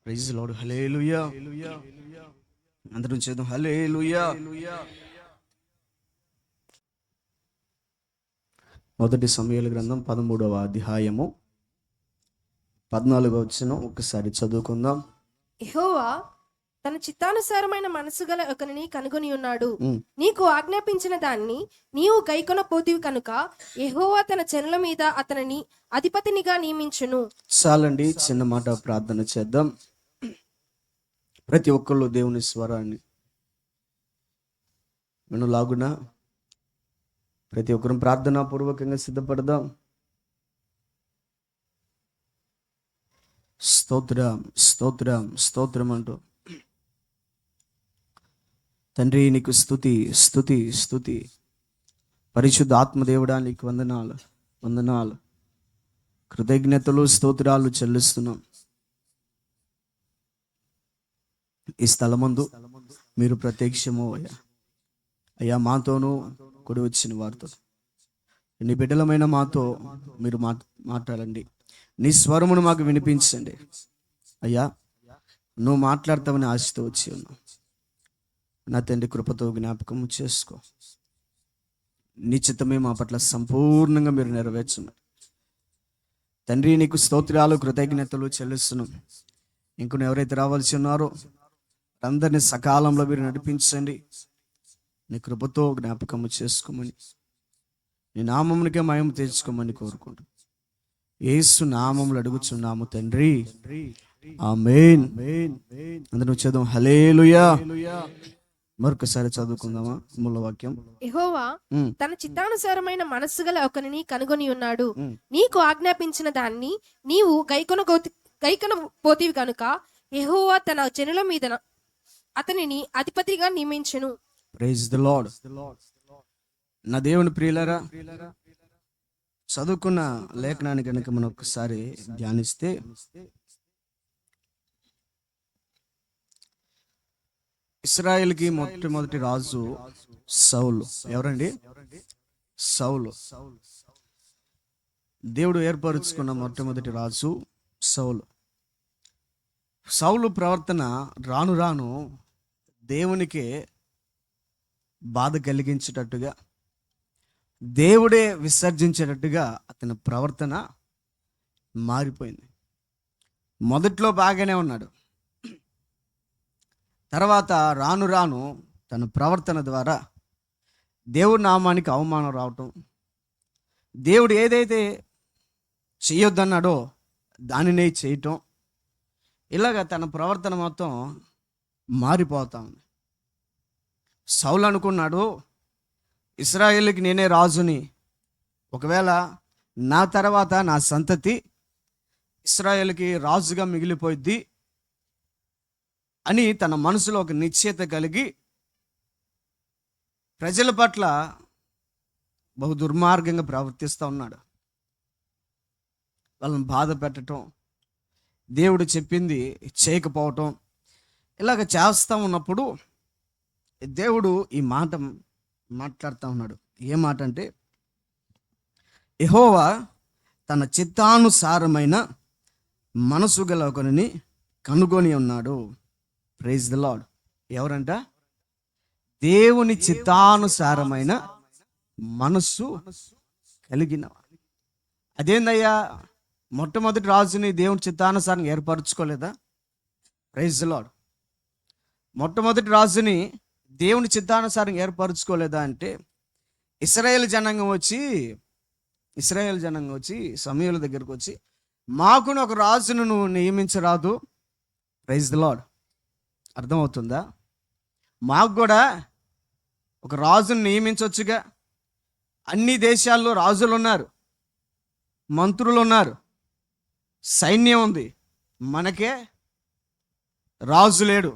Praise lord. హల్లెలూయా. అందరం చేద్దాం హల్లెలూయా. మొదటి సమూయేలు గ్రంథం 13వ అధ్యాయము 14వ వచనం ఒకసారి చదువుకుందాం. యెహోవా తన చిత్తానుసారమైన మనసు గల ఒకరిని కనుగొని ఉన్నాడు. నీకు ఆజ్ఞాపించిన దాన్ని నీవు గైకొనపోతివి కనుక యెహోవా తన జనుల మీద అతనిని అధిపతినిగా నియమించును. చాలండి, చిన్న మాట ప్రార్థన చేద్దాం. ప్రతి ఒక్కళ్ళు దేవుని స్వరాన్ని వినలాగున ప్రతి ఒక్కరు ప్రార్థనా పూర్వకంగా సిద్ధపడదాం. స్తోత్రం స్తోత్రం స్తోత్రం అంటూ తండ్రి నీకు స్తుతి స్తుతి స్తుతి. పరిశుద్ధ ఆత్మదేవుడా నీకు వందనాలు వందనాలు, కృతజ్ఞతలు స్తోత్రాలు చెల్లిస్తున్నాం. ఈ స్థలమందు మీరు ప్రత్యక్షము అయ్యా మాతోనూ కూడి వచ్చిన వారితో నీ బిడ్డలమైన మాతో మీరు మాట్లాడండి. నీ స్వరమును మాకు వినిపించండి అయ్యా. నువ్వు మాట్లాడతావని ఆశతో వచ్చి ఉన్నావు నా తండ్రి. కృపతో జ్ఞాపకం చేసుకో. నీ చిత్తమే మా పట్ల సంపూర్ణంగా మీరు నెరవేర్చమని తండ్రి నీకు స్తోత్రాలు కృతజ్ఞతలు చెల్లిస్తున్నాం. ఇంకొన్ని ఎవరైతే రావాల్సి ఉన్నారో అందరినీ సకాలంలో మీరు నడిపించండి. నీ కృపతో జ్ఞాపకము చేసుకోమని, నీ నామమునికే మహిమ తెచ్చుకోమని కోరుకుంటూ యేసు నామములు అడుగుచున్నాము తండ్రి, ఆమేన్. అందరూ చదువు హల్లెలూయా. మరొకసారి చదువుకుందామా మూల వాక్యం. యెహోవా తన చిత్తానుసారమైన మనస్సు గల ఒకరిని కనుగొని ఉన్నాడు. నీకు ఆజ్ఞాపించిన దాన్ని నీవు గైకొనపోతివి కనుక యెహోవా తన జనుల మీద అతనిని అధిపతిగా నియమించును. Praise the lord. నా దేవుని ప్రియులారా, చదువుకున్న లేఖనాన్ని కనుక మనం ఒకసారి ధ్యానిస్తే ఇశ్రాయేలుకి మొట్టమొదటి రాజు సౌలు. ఎవరండి? సౌలు. దేవుడు ఏర్పరుచుకున్న మొట్టమొదటి రాజు సౌలు. సౌలు ప్రవర్తన రాను రాను దేవునికే బాధ కలిగించేటట్టుగా, దేవుడే విసర్జించేటట్టుగా అతని ప్రవర్తన మారిపోయింది. మొదట్లో బాగానే ఉన్నాడు, తర్వాత రాను రాను తన ప్రవర్తన ద్వారా దేవుడి నామానికి అవమానం రావటం, దేవుడు ఏదైతే చేయొద్దన్నాడో దానినే చేయటం, ఇలాగ తన ప్రవర్తన మొత్తం మారిపోతా ఉంది. సౌలు అనుకున్నాడు ఇశ్రాయేలుకి నేనే రాజుని, ఒకవేళ నా తర్వాత నా సంతతి ఇశ్రాయేలుకి రాజుగా మిగిలిపోయిద్ది అని తన మనసులో ఒక నిశ్చయత కలిగి ప్రజల పట్ల బహు దుర్మార్గంగా ప్రవర్తిస్తూ ఉన్నాడు. వాళ్ళని బాధ పెట్టడం, దేవుడు చెప్పింది చేయకపోవటం, ఇలాగ చేస్తూ ఉన్నప్పుడు దేవుడు ఈ మాట మాట్లాడుతూ ఉన్నాడు. ఏ మాట అంటే, యెహోవా తన చిత్తానుసారమైన మనసు గల ఒకరిని కనుగొని ఉన్నాడు. Praise the Lord. ఎవరంట? దేవుని చిత్తానుసారమైన మనస్సు కలిగిన. అదేందయ్యా, మొట్టమొదటి రాజుని దేవుని చిత్తానుసారం ఏర్పరచుకోలేదా? Praise the Lord. మొట్టమొదటి రాజుని దేవుని చిత్తానుసారం ఏర్పరచుకోలేదా అంటే, ఇశ్రాయేలు జనాంగం వచ్చి సమూయేలు దగ్గరకు వచ్చి, మాకును ఒక రాజును నువ్వు నియమించరాదు. Praise the lord. అర్థమవుతుందా? మాకు కూడా ఒక రాజును నియమించవచ్చుగా. అన్ని దేశాల్లో రాజులు ఉన్నారు, మంత్రులు ఉన్నారు, సైన్యం ఉంది, మనకే రాజు లేడు.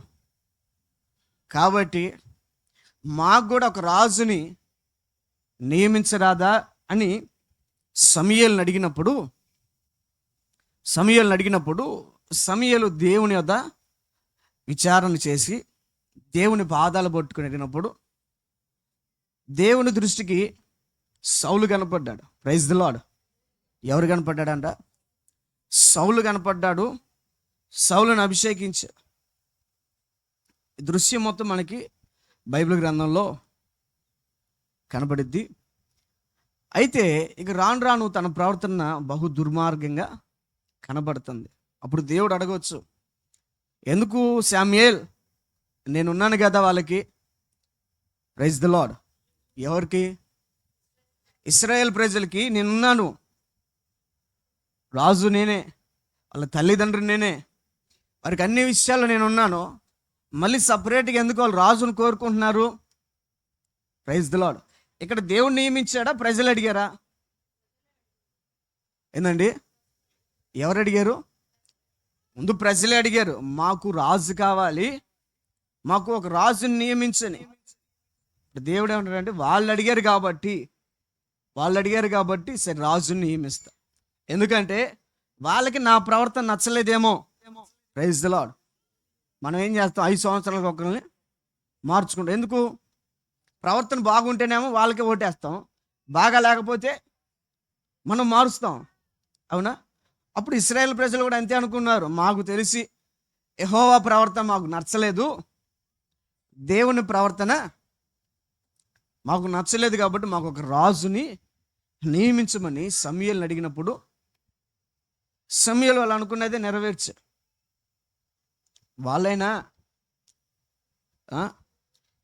కాబట్టి మాకు కూడా ఒక రాజుని నియమించరాదా అని సమూయేలుని అడిగినప్పుడు సమూయేలు దేవుని వద్ద విచారణ చేసి దేవుని పాదాలు పట్టుకుని అడిగినప్పుడు దేవుని దృష్టికి సౌలు కనపడ్డాడు. Praise the lord. ఎవరు కనపడ్డాడంట? సౌలు కనపడ్డాడు. సౌలును అభిషేకించారు. ఈ దృశ్యం మొత్తం మనకి బైబిల్ గ్రంథంలో కనబడిద్ది. అయితే ఇక రాను రాను తన ప్రవర్తన బహు దుర్మార్గంగా కనబడుతుంది. అప్పుడు దేవుడు అడగవచ్చు, ఎందుకు శామ్యూయేల్, నేనున్నాను కదా వాళ్ళకి. Praise the lord. ఎవరికి? ఇశ్రాయేల్ ప్రజలకి నేనున్నాను. రాజు నేనే, వాళ్ళ తల్లిదండ్రులు నేనే, వారికి అన్ని విషయాల్లో నేనున్నాను. మళ్ళీ సపరేట్గా ఎందుకు వాళ్ళు రాజును కోరుకుంటున్నారు? Praise the lord. ఇక్కడ దేవుడు నియమించాడా, ప్రజలు అడిగారా? ఏందండి, ఎవరు అడిగారు? ముందు ప్రజలే అడిగారు, మాకు రాజు కావాలి, మాకు ఒక రాజుని నియమించని. దేవుడు ఏమంటాడంటే, వాళ్ళు అడిగారు కాబట్టి సరే రాజుని నియమిస్తా. ఎందుకంటే వాళ్ళకి నా ప్రవర్తన నచ్చలేదేమో. Praise the lord. మనం ఏం చేస్తాం, 5 సంవత్సరాలకు ఒకరిని మార్చుకుంటాం. ఎందుకు? ప్రవర్తన బాగుంటేనేమో వాళ్ళకే ఓటేస్తాం, బాగా లేకపోతే మనం మారుస్తాం. అవునా? అప్పుడు ఇశ్రాయేల్ ప్రజలు కూడా అంతే అనుకున్నారు. మాకు తెలిసి యెహోవా ప్రవర్తన మాకు నచ్చలేదు, దేవుని ప్రవర్తన మాకు నచ్చలేదు, కాబట్టి మాకు ఒక రాజుని నియమించమని సమూయేలుని అడిగినప్పుడు సమూయేలు వాళ్ళు అనుకున్నదే నెరవేర్చారు. వాళ్ళైనా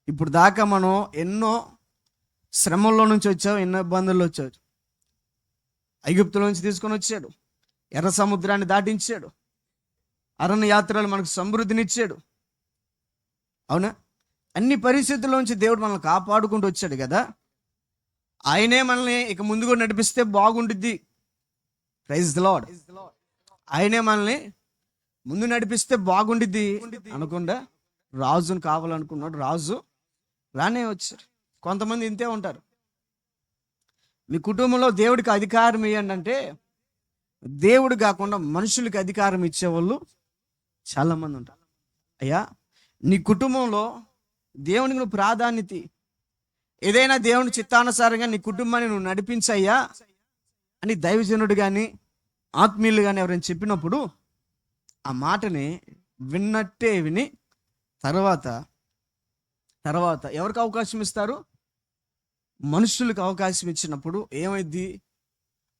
ఇప్పుడు దాకా మనం ఎన్నో శ్రమల్లో నుంచి వచ్చాం, ఎన్నో ఇబ్బందుల్లో వచ్చావు. ఐగుప్తుల నుంచి తీసుకొని వచ్చాడు, ఎర్ర సముద్రాన్ని దాటించాడు, అరణ్య యాత్రలు మనకు సమృద్ధినిచ్చాడు. అవునా? అన్ని పరిస్థితుల్లోంచి దేవుడు మనల్ని కాపాడుకుంటూ వచ్చాడు కదా. ఆయనే మనల్ని ఇక ముందు కూడా నడిపిస్తే బాగుంటుంది. Praise the lord. ఆయనే మనల్ని ముందు నడిపిస్తే బాగుండిద్ది అనకుండా రాజును కావాలనుకున్నాడు. రాజు రానే వచ్చారు. కొంతమంది ఇంతే ఉంటారు. మీ కుటుంబంలో దేవుడికి అధికారం ఇవ్వండి అంటే, దేవుడు కాకుండా మనుషులకి అధికారం ఇచ్చేవాళ్ళు చాలామంది ఉంటారు. అయ్యా, నీ కుటుంబంలో దేవునికి నువ్వు ప్రాధాన్యత, ఏదైనా దేవుని చిత్తానుసారంగా నీ కుటుంబాన్ని నువ్వు నడిపించయ్యా అని దైవజనుడు కానీ ఆత్మీయులు కానీ ఎవరైనా చెప్పినప్పుడు ఆ మాటని విన్నట్టే విని తర్వాత ఎవరికి అవకాశం ఇస్తారు? మనుషులకు అవకాశం ఇచ్చినప్పుడు ఏమైద్ది?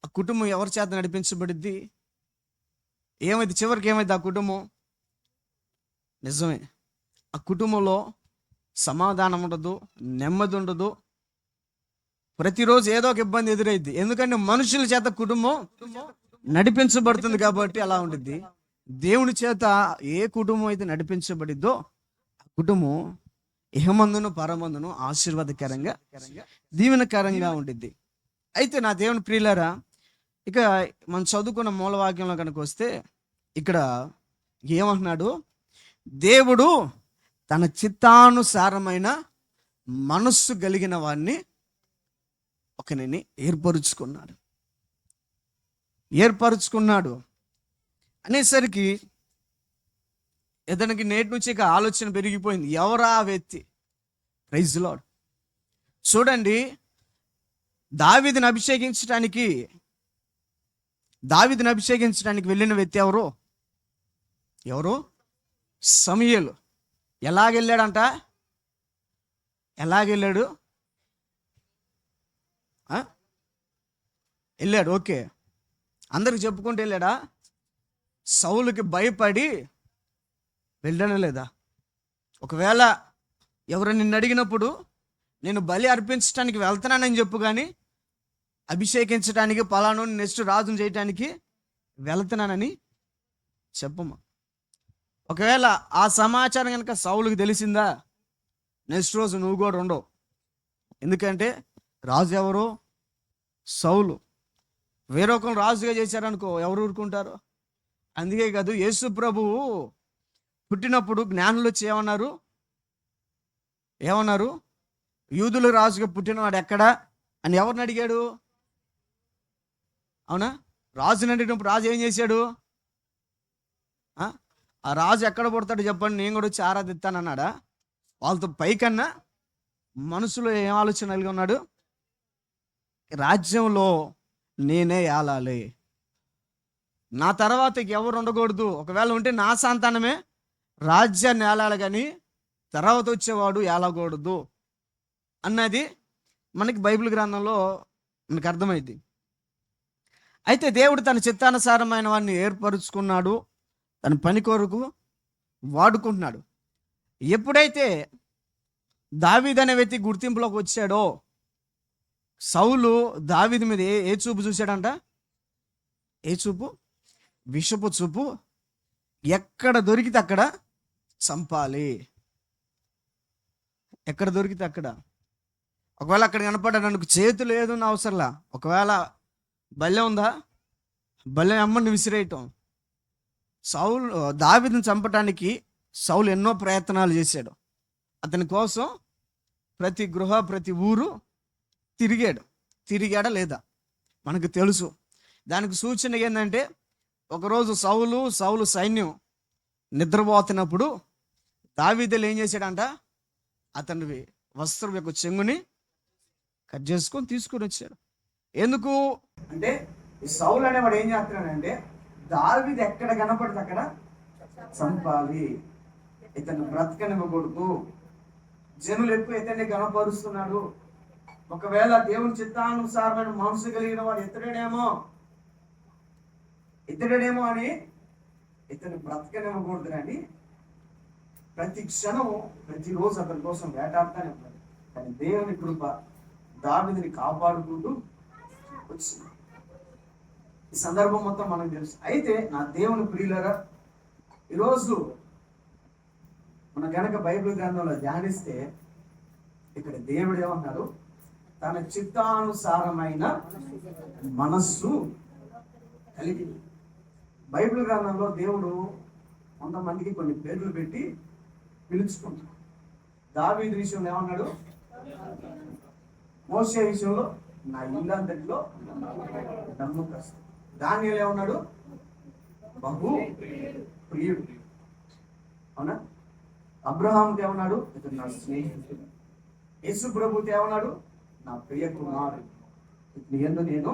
ఆ కుటుంబం ఎవరి చేత నడిపించబడిద్ది? ఏమైంది చివరికి? ఏమైంది ఆ కుటుంబం? నిజమే, ఆ కుటుంబంలో సమాధానం ఉండదు, నెమ్మది ఉండదు, ప్రతిరోజు ఏదో ఒక ఇబ్బంది ఎదురైద్ది. ఎందుకంటే మనుషుల చేత కుటుంబం నడిపించబడుతుంది కాబట్టి అలా ఉంటుంది. దేవుని చేత ఏ కుటుంబం అయితే నడిపించబడిద్దో ఆ కుటుంబం ఇహమందును పరమందును ఆశీర్వాదకరంగా దీవెనకరంగా ఉంటుంది. అయితే నా దేవుని ప్రియులారా, ఇక మనం చదువుకున్న మూలవాక్యంలో కనుక వస్తే ఇక్కడ ఏమంటున్నాడు? దేవుడు తన చిత్తానుసారమైన మనస్సు కలిగిన వాడిని ఒకరిని ఏర్పరుచుకున్నాడు అనేసరికి ఇతనికి నేటి నుంచి ఇక ఆలోచన పెరిగిపోయింది. ఎవరా ఆ వ్యక్తి? Praise lord. చూడండి, దావీదుని అభిషేకించడానికి వెళ్ళిన వ్యక్తి ఎవరు? సమూయేలు. ఎలాగెళ్ళాడంట? ఎలాగెళ్ళాడు? వెళ్ళాడు, ఓకే. అందరికి చెప్పుకుంటూ వెళ్ళాడా? సౌలుకి భయపడి వెళ్ళడం లేదా? ఒకవేళ ఎవరు నిన్ను అడిగినప్పుడు నేను బలి అర్పించడానికి వెళ్తున్నానని చెప్పు, కానీ అభిషేకించడానికి పలాను నెక్స్ట్ రాజును చేయటానికి వెళ్తున్నానని చెప్పమ్మా. ఒకవేళ ఆ సమాచారం కనుక సౌలుకి తెలిసిందా, నెక్స్ట్ రోజు నువ్వు కూడా ఉండవు. ఎందుకంటే రాజు ఎవరు? సౌలు. వేరొకరు రాజుగా చేశారనుకో, ఎవరు ఊరుకుంటారు? అందుకే కాదు, యేసు ప్రభువు పుట్టినప్పుడు జ్ఞానులు వచ్చి ఏమన్నారు? యూదుల రాజుగా పుట్టినవాడు ఎక్కడా అని ఎవరిని అడిగాడు? అవునా? రాజుని అడిగినప్పుడు రాజు ఏం చేశాడు? ఆ రాజు ఎక్కడ పుడతాడు చెప్పండి, నేను కూడా వచ్చి ఆరాధిస్తానన్నాడా? వాళ్ళతో పైకన్నా మనసులో ఏం ఆలోచన కలిగి ఉన్నాడు? రాజ్యంలో నేనే ఏలాలి, నా తర్వాత ఎవరు ఉండకూడదు, ఒకవేళ ఉంటే నా సంతానమే రాజ్యాన్ని ఏలాలి కానీ తర్వాత వచ్చేవాడు ఏలకూడదు అన్నది మనకి బైబిల్ గ్రంథంలో మనకు అర్థమైంది. అయితే దేవుడు తన చిత్తానుసారమైన వాడిని ఏర్పరుచుకున్నాడు, తన పని కొరకు వాడుకుంటున్నాడు. ఎప్పుడైతే దావీదు అనే వ్యక్తి గుర్తింపులోకి వచ్చాడో, సౌలు దావీదు మీద ఏ చూపు చూశాడంట? ఏ చూపు? విషపు చూపు. ఎక్కడ దొరికితే అక్కడ చంపాలి, ఎక్కడ దొరికితే అక్కడ. ఒకవేళ అక్కడ కనపడ్డా నాకు చేతులు ఏదున్న అవసరంలా, ఒకవేళ బల్లె ఉందా, బల్లె అమ్మని విసిరేయటం. సౌలు దావీదుని చంపటానికి సౌలు ఎన్నో ప్రయత్నాలు చేశాడు. అతని కోసం ప్రతి గృహ, ప్రతి ఊరు తిరిగాడా లేదా మనకు తెలుసు. దానికి సూచన ఏంటంటే, ఒకరోజు సౌలు సైన్యం నిద్రపోతున్నప్పుడు దావీదులు ఏం చేశాడంట? అతని వస్త్రం యొక్క చెంగుని కట్ చేసుకొని తీసుకొని వచ్చాడు. ఎందుకు అంటే, ఈ సౌలు అనేవాడు ఏం చేస్తున్నాడంటే, దావీదు ఎక్కడ కనపడితే అక్కడ చంపాలి, ఇతను బ్రతకనివ్వకూడదు, జనులు ఎక్కువ ఇతన్ని కనపరుస్తున్నాడు, ఒకవేళ దేవుని చిత్తానుసారమైన మనసు కలిగిన వాడు ఇతడేమో అని ఇతను బ్రతకనివ్వకూడదు అని ప్రతి క్షణం ప్రతిరోజు అతని కోసం వేటాడుతానే ఉన్నాడు. కానీ దేవుని కృప దావీదుని కాపాడుకుంటూ వచ్చింది. ఈ సందర్భం మొత్తం మనకు తెలుసు. అయితే నా దేవుని ప్రియులరా, ఈరోజు మన గనక బైబిల్ గ్రంథంలో ధ్యానిస్తే ఇక్కడ దేవుడు ఏమన్నాడు? తన చిత్తానుసారమైన మనస్సు కలిగి. బైబిల్ గ్రంథంలో దేవుడు కొంతమందికి కొన్ని పేర్లు పెట్టి పిలుచుకుంటాడు. దావీదు విషయంలో ఏమన్నాడు? మోషే విషయంలో నా ఇల్లంతటిలో నమ్మకస్తు. దానియేలు ఏమన్నాడు? బహు ప్రియుడు. అవునా? అబ్రహాముకి ఏమన్నాడు? ఇతను నా స్నేహితుడు. యేసు ప్రభుకి ఏమన్నాడు? నా ప్రియ కుమారుడు, ఇతని యందు నేను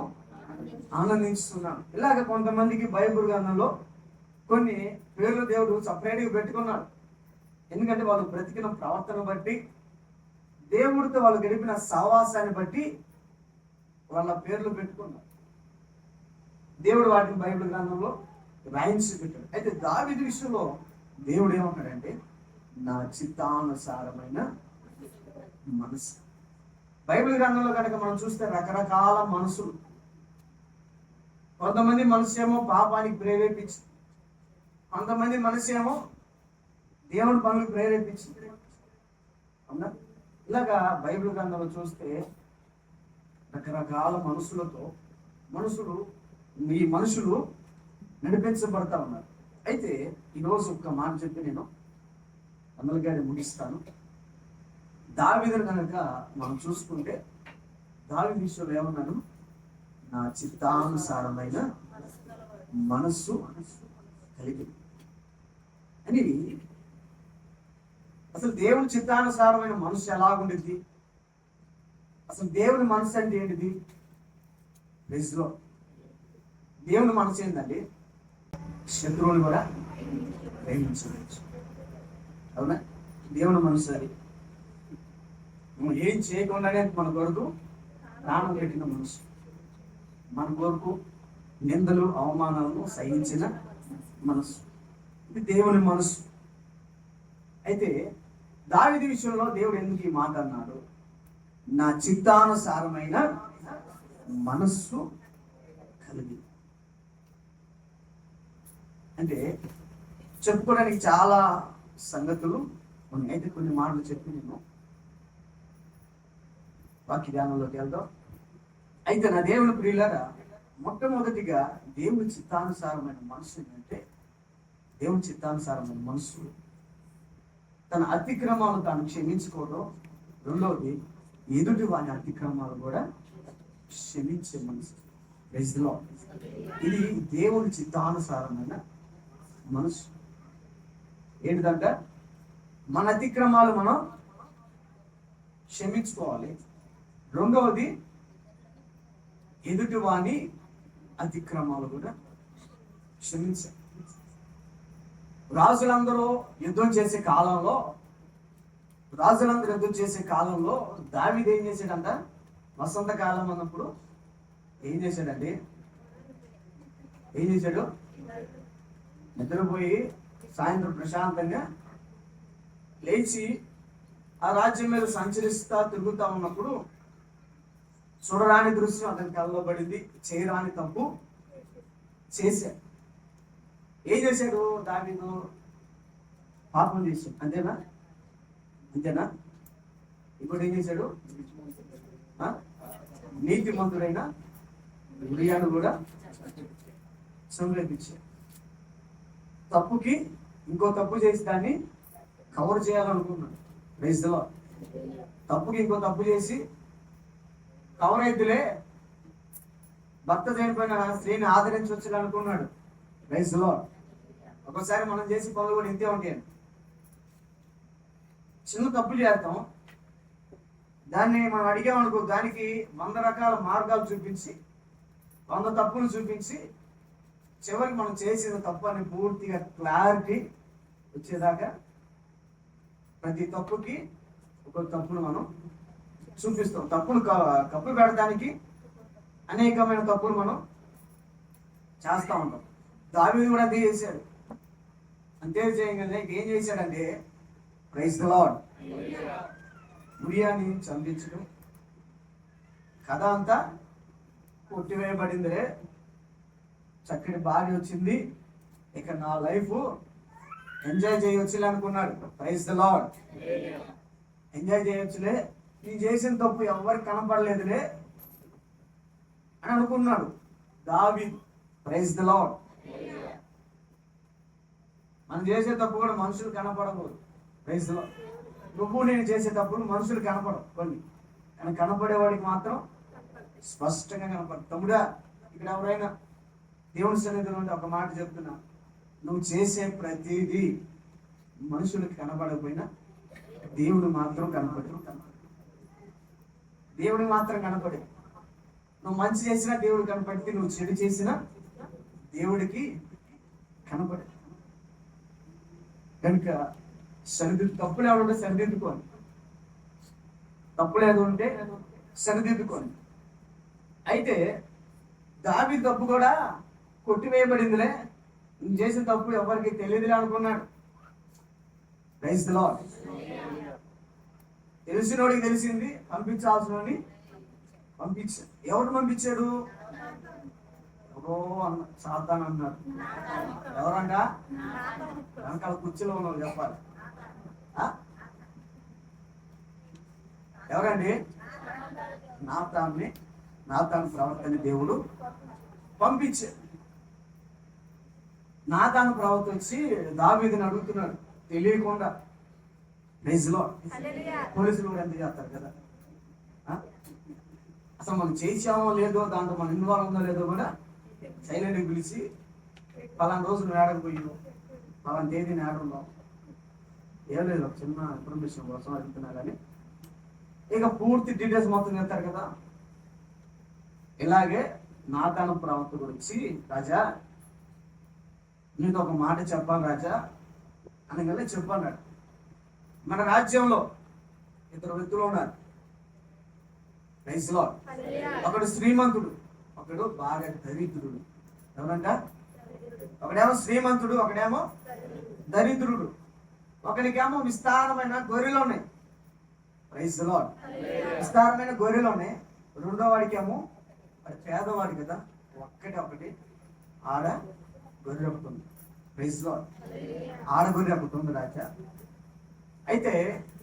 ఆనందిస్తున్నాను. ఇలాగ కొంతమందికి బైబిల్ గ్రంథంలో కొన్ని పేర్లు దేవుడు సపరేట్గా పెట్టుకున్నాడు. ఎందుకంటే వాళ్ళు బ్రతికిన ప్రవర్తన బట్టి, దేవుడితో వాళ్ళు గడిపిన సహవాసాన్ని బట్టి వాళ్ళ పేర్లు పెట్టుకున్నారు. దేవుడు వాటిని బైబిల్ గ్రంథంలో రాయించి పెట్టాడు. అయితే దావీదు విషయంలో దేవుడు ఏమంటాడంటే, నా చిత్తానుసారమైన మనసు. బైబిల్ గ్రంథంలో కనుక మనం చూస్తే రకరకాల మనసులు. కొంతమంది మనసు ఏమో పాపానికి ప్రేరేపించి, కొంతమంది మనసు ఏమో దేవుని పనులకు ప్రేరేపించింది. అవునా? ఇలాగా బైబిల్ గ్రంథంలో చూస్తే రకరకాల మనుషులతో మనుషులు నడిపించబడతా ఉన్నారు. అయితే ఈరోజు ఒక్క మాట చెప్పి నేను అమలుగానే ముగిస్తాను. దావీదును కనుక మనం చూసుకుంటే, దావీదు విషయంలో ఏమన్నాను? నా చిత్తానుసారమైన మనస్సు కలిగి అని. అసలు దేవుని చిత్తానుసారమైన మనసు ఎలాగుండిద్ది? అసలు దేవుని మనసు అంటే ఏంటిది? ప్రెజ్లో దేవుని మనసు ఏంటండి? శత్రువుని కూడా ప్రేమించవచ్చు. అవునా? దేవుని మనసు అది. నువ్వు ఏం చేయకుండానే మన కొరకు ప్రాణం పెట్టిన మనసు, మన కొరకు నిందలు అవమానాలను సహించిన మనసు, ఇది దేవుని మనసు. అయితే దావీదు విషయంలో దేవుడు ఎందుకు ఈ మాట అన్నాడు? నా చిత్తానుసారమైన మనస్సు కలిగి. అంటే చెప్పుకోవడానికి చాలా సంగతులు ఉన్నాయి. అయితే కొన్ని మాటలు చెప్పి నేను వాక్య ధ్యానంలోకి వెళ్దాం. అయితే నా దేవుని ప్రియులారా, మొట్టమొదటిగా దేవుని చిత్తానుసారమైన మనసు ఏంటంటే, దేవుని చిత్తానుసారమైన మనసు తన అతిక్రమాలు తాను క్షమించుకోవడం. రెండవది, ఎదుటి వాని అతిక్రమాలు కూడా క్షమించే మనసు. ప్రైజ్లో ఇది దేవుని చిత్తానుసారమైన మనసు. ఏంటిదంట? మన అతిక్రమాలు మనం క్షమించుకోవాలి. రెండవది, ఎదుటి వాని అతిక్రమాలు కూడా క్షమించాడు. రాజులందరూ యుద్ధం చేసే కాలంలో దావీదు ఏం చేశాడంట? వసంతకాలం అన్నప్పుడు ఏం చేశాడండి? నిద్రపోయి సాయంత్రం ప్రశాంతంగా లేచి ఆ రాజ్యం మీద సంచరిస్తా తిరుగుతా ఉన్నప్పుడు చూడరాని దృశ్యం అతని కళ్ళలో పడింది. చేయరాని తప్పు చేశాడు. ఏం చేశాడు? దావీదు పాపం చేశాడు. అంతేనా? ఇప్పుడు ఏం చేశాడు? నీతిమంతుడైన ఉరియాను కూడా సంరక్షించాడు. తప్పుకి ఇంకో తప్పు చేసి దాన్ని కవర్ చేయాలనుకున్నాడు. Praise the Lord. తప్పుకి ఇంకో తప్పు చేసి కవర్ అయిద్దిలే, భర్త చనిపోయిన స్త్రీని ఆదరించవచ్చు అనుకున్నాడు. Praise the lord. ఒకసారి మనం చేసి పనులు కూడా ఇంతే ఉంటాయి. చిన్న తప్పు చేస్తాం, దాన్ని మనం అడిగామనుకో, దానికి 100 రకాల మార్గాలు చూపించి 100 తప్పులు చూపించి చివరికి మనం చేసిన తప్పు అని పూర్తిగా క్లారిటీ వచ్చేదాకా ప్రతి తప్పుకి ఒక తప్పును మనం చూపిస్తాం. తప్పును కప్పు పెడటానికి అనేకమైన తప్పులు మనం చేస్తూ ఉంటాం. దావీదు కూడా అంతే చేశాడు. అంతే చేయగానే ఏం చేశాడంటే, ప్రైజ్ ది లార్డ్, ఉరియాని చంపించడం. కథ అంతా కొట్టివేయబడిందిలే, చక్కటి భార్య వచ్చింది, ఇక నా లైఫ్ ఎంజాయ్ చేయొచ్చులే అనుకున్నాడు. Praise the lord. ఎంజాయ్ చేయొచ్చులే, నేను చేసిన తప్పు ఎవరికి కనపడలేదులే అని అనుకున్నాడు దావీదు. Praise the lord. మనం చేసే తప్పు కూడా మనుషులు కనపడకూడదు. Praise the lord. నువ్వు నేను చేసే తప్పులు మనుషులు కనపడవు కొన్ని, కానీ కనపడేవాడికి మాత్రం స్పష్టంగా కనపడదు. తమ్ముడా, ఇక్కడ ఎవరైనా దేవుని సన్నిధిలో ఉంటే ఒక మాట చెప్తున్నా, నువ్వు చేసే ప్రతిదీ మనుషులకు కనపడకపోయినా దేవుడు మాత్రం కనపడే. నువ్వు మంచి చేసినా దేవుడు కనపడితే, నువ్వు చెడు చేసినా దేవుడికి కనపడే. కనుక తప్పులు ఏమైనా ఉంటే సరిదిద్దుకోండి, తప్పులు ఏదో ఉంటే సరిదిద్దుకోండి. అయితే దావీదు తప్పు కూడా కొట్టివేయబడిందిలే, నేను చేసిన తప్పు ఎవరికి తెలియదులే అనుకున్నాడు. Praise the lord. తెలిసినోడికి తెలిసింది, పంపించాల్సినోడిని పంపించాడు. ఎవరు పంపించాడు? ఎవరో సాతాను అన్నాడు. ఎవరంట? వెనకాల కుర్చీలో ఉన్నావు చెప్పాలి. ఎవరండి? నాతాను ప్రవక్తని దేవుడు పంపించాడు. నాతాను ప్రవక్త వచ్చి దావీదుని అడుగుతున్నాడు తెలియకుండా. Praise the lord. పోలీసులు కూడా ఎంత చేస్తారు కదా, అసలు మనం చేసామో లేదో, దాంట్లో మనం ఇన్వాల్వ్ ఉందో లేదో కూడా సైలెంట్గా పిలిచి, పలానా రోజు నువ్వు ఏడకు పోయినావు, పలానా తేదీ ఏడున్నావు, ఏం లేదు, ఒక చిన్న ఇన్ఫర్మేషన్ కోసం అడుగుతున్నా. కానీ ఇక పూర్తి డీటెయిల్స్ మొత్తం చెప్తారు కదా. ఇలాగే నాతాను ప్రవక్త గురించి, రాజా నీకు ఒక మాట చెప్పాలి రాజా అనగానే చెప్పన్నాడు. మన రాజ్యంలో 2 వ్యక్తులు ఉన్నారు. Praise the lord. ఒకడు శ్రీమంతుడు, ఒకడు బాగా దరిద్రుడు. ఎవరంట? ఒకడేమో శ్రీమంతుడు, ఒకడేమో దరిద్రుడు. ఒకడికేమో విస్తారమైన గొర్రెలు ఉన్నాయి. Praise the lord. విస్తారమైన గొర్రెలు ఉన్నాయి. రెండో వాడికేమో, వాడి పేదవాడి కదా, ఒకటి ఆడ గొర్రె ఒకటి ఉంది. Praise the lord. ఆడ గొర్రె ఒకటి ఉంది రాజా. అయితే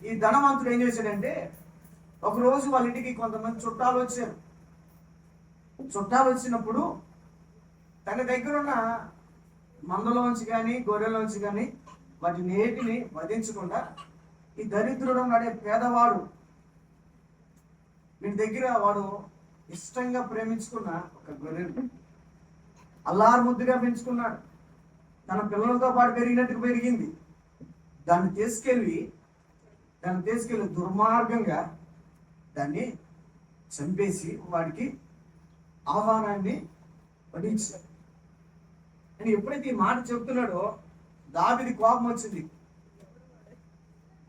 ఈ ధనవంతుడు ఏం చేశాడంటే, ఒకరోజు వాళ్ళ ఇంటికి కొంతమంది చుట్టాలు వచ్చారు. చుట్టాలు వచ్చినప్పుడు తన దగ్గర ఉన్న మందలోంచి కానీ గొర్రెలోంచి కానీ వాటి నేటిని వధించకుండా, ఈ దరిద్రుడు నడే పేదవాడు వీడి దగ్గర వాడు ఇష్టంగా ప్రేమించుకున్న ఒక గొర్రెను అల్లారు ముద్దుగా పెంచుకున్నాడు. తన పిల్లలతో పాటు పెరిగినట్టుగా పెరిగింది. దాన్ని తీసుకెళ్ళి దుర్మార్గంగా దాన్ని చంపేసి వాడికి ఆహారాన్ని వడించాడు. అని ఎప్పుడైతే ఈ మాట చెప్తున్నాడో దావీదు కోపం వచ్చింది.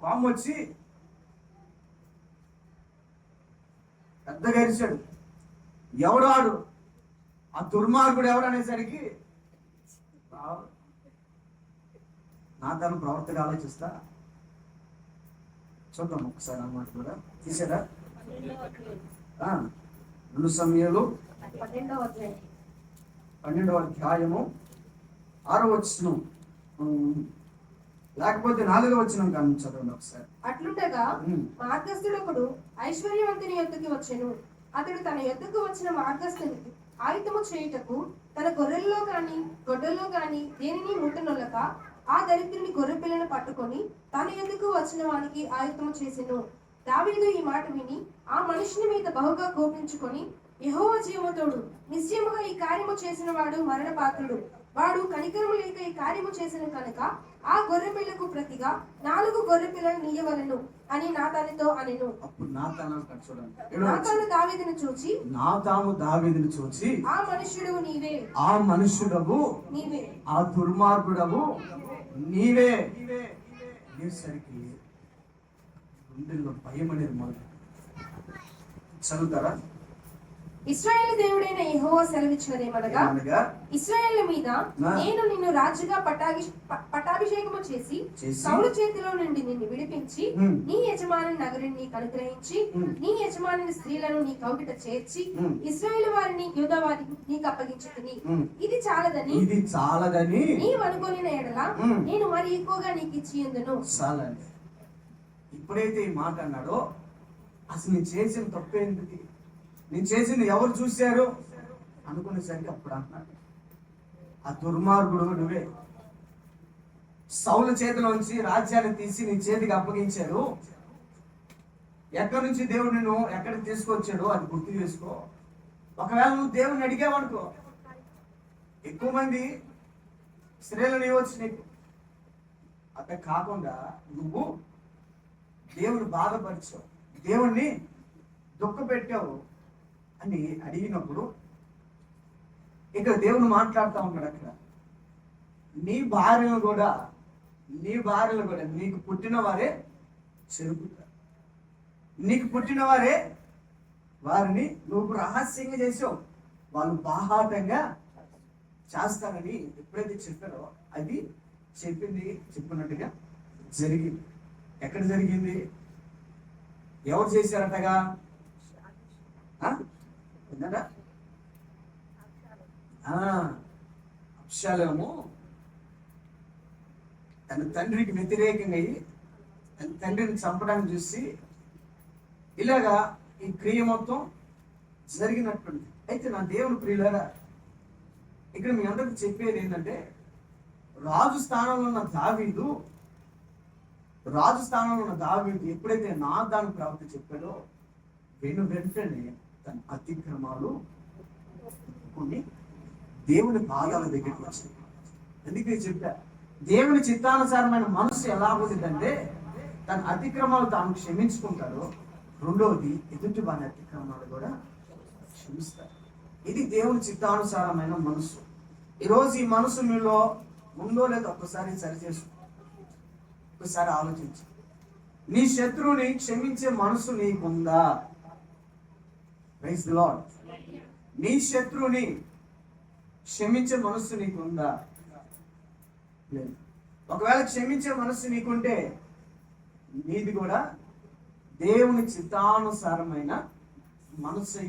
కోపం వచ్చి పెద్దగా అరిచాడు. ఎవడాడు, ఆ దుర్మార్గుడు ఎవడు అనేసరికి నా తన ప్రవర్తగా ఆలోచిస్తా. చూద్దాం ఒకసారి అన్నమాట కూడా తీసారా. 2 సమయాలు 12వ అధ్యాయము 6వ వచనం, లేకపోతే 4వ వచనం కానీ చదవండి ఒకసారి. అట్లుండగా మార్గస్థుడొకడు ఐశ్వర్యవంతుని యొద్దకు వచ్చెను. అతడు తన యొద్దకు వచ్చిన మార్గస్థునికి ఆయుధము చేయుటకు తన గొర్రెల్లో గాని గొడ్డల్లో గాని దేనిని ముట్టనొల్లక ఆ దరిద్రుని గొర్రె పిల్లను పట్టుకొని తన యొద్దకు వచ్చిన వానికి ఆయుధము చేసెను. దావీదు ఈ మాట విని ఆ మనుషుని మీద బహుగా కోపించుకొని, యెహోవా జీవముతోడు, నిశ్చయముగా ఈ కార్యము చేసిన వాడు మరణ పాత్రుడు. వాడు కనికరము లేక ఈ కార్యము చేసిన కనుక ఆ గొర్రె పిల్లకు ప్రతిగా 4 గొర్రె పిల్లలు నీయవలెను అని నాతానుతో అనెను. అప్పుడు నాతాను దావీదును చూచి, ఆ మనుష్యుడు నీవే, ఆ మనుష్యుడవు నీవే, ఆ దుర్మార్గుడవు నీవే అనేసరికి గుండెల్లో భయం అనేది మొదలు. చదువుతారా? ఇశ్రాయేలు దేవుడైన యెహోవా సెలవిచ్చినదేమనగా, ఇశ్రాయేలు మీద నేను నిన్ను రాజుగా పట్టాభిషేకము చేసి సౌలు చేతిలో నుండి నిన్ను విడిపించి నీ యజమాని నగరిని నీకు అనుగ్రహించి నీ యజమాని స్త్రీలను నీ కౌగిట చేర్చి ఇశ్రాయేలు వారిని యూదా వారిని నీకు అప్పగించుకుని ఇది చాలదని నీవు అనుకోని ఎడల నేను మరి ఎక్కువగా నీకు ఇచ్చియందును. ఇప్పుడైతే ఈ మాట అన్నాడో అసలు నేను చేసిన తప్పేందుకు, నేను చేసింది ఎవరు చూశారు అనుకునేసరికి అప్పుడు అన్నాడు, ఆ దుర్మార్గుడు నువ్వే. సౌలు చేతిలోంచి రాజ్యాన్ని తీసి నీ చేతికి అప్పగించారు. ఎక్కడి నుంచి దేవుడు నిన్ను ఎక్కడికి తీసుకొచ్చాడో అది గుర్తు చేసుకో. ఒకవేళ నువ్వు దేవుడిని అడిగావనుకో, ఎక్కువ మంది స్త్రీలను ఇవ్వచ్చు నీకు. అక్కడ కాకుండా నువ్వు దేవుని బాధపరిచావు, దేవుణ్ణి దుఃఖ పెట్టావు అని అడిగినప్పుడు ఇక్కడ దేవుడు మాట్లాడుతూ ఉన్నాడు. అక్కడ నీ భార్యను కూడా నీకు పుట్టిన వారే చెరుపుతారు. నీకు పుట్టిన వారే వారిని నువ్వు రహస్యంగా చేసావు, వాళ్ళు బాహాటంగా చేస్తారని ఎప్పుడైతే చెప్పారో అది చెప్పినట్టుగా జరిగింది. ఎక్కడ జరిగింది? ఎవరు చేశారటగా? అబ్షాలోము తన తండ్రికి వ్యతిరేకంగా అయ్యి తన తండ్రిని చంపడానికి చూసి ఇలాగా ఈ క్రియ మొత్తం జరిగినట్టుంది. అయితే నా దేవుని ప్రియులారా, ఇక్కడ మీ అందరికి చెప్పేది ఏంటంటే, రాజు స్థానంలో ఉన్న దావీదు ఎప్పుడైతే నాతాను ప్రవక్త చెప్పాడో వెంటనే తన అతిక్రమాలు కొన్ని దేవుని పాదాల దగ్గరికి వచ్చాయి. అందుకే చెప్పా, దేవుని చిత్తానుసారమైన మనసు ఎలా ఉంటుందంటే తన అతిక్రమాలు తాను క్షమించుకుంటాడు. రెండవది ఎదుటి వారి అతిక్రమాలు కూడా క్షమిస్తారు. ఇది దేవుని చిత్తానుసారమైన మనసు. ఈరోజు ఈ మనసు మీలో ఉందో లేదో ఒక్కసారి సరిచేసుకో. ఒకసారి ఆలోచించు, నీ శత్రువుని క్షమించే మనసు నీకుందా? Praise the lord. నీ శత్రువుని క్షమించే మనస్సు నీకుందా? లేదు. ఒకవేళ క్షమించే మనస్సు నీకుంటే నీది కూడా దేవుని చిత్తానుసారమైన మనస్సు.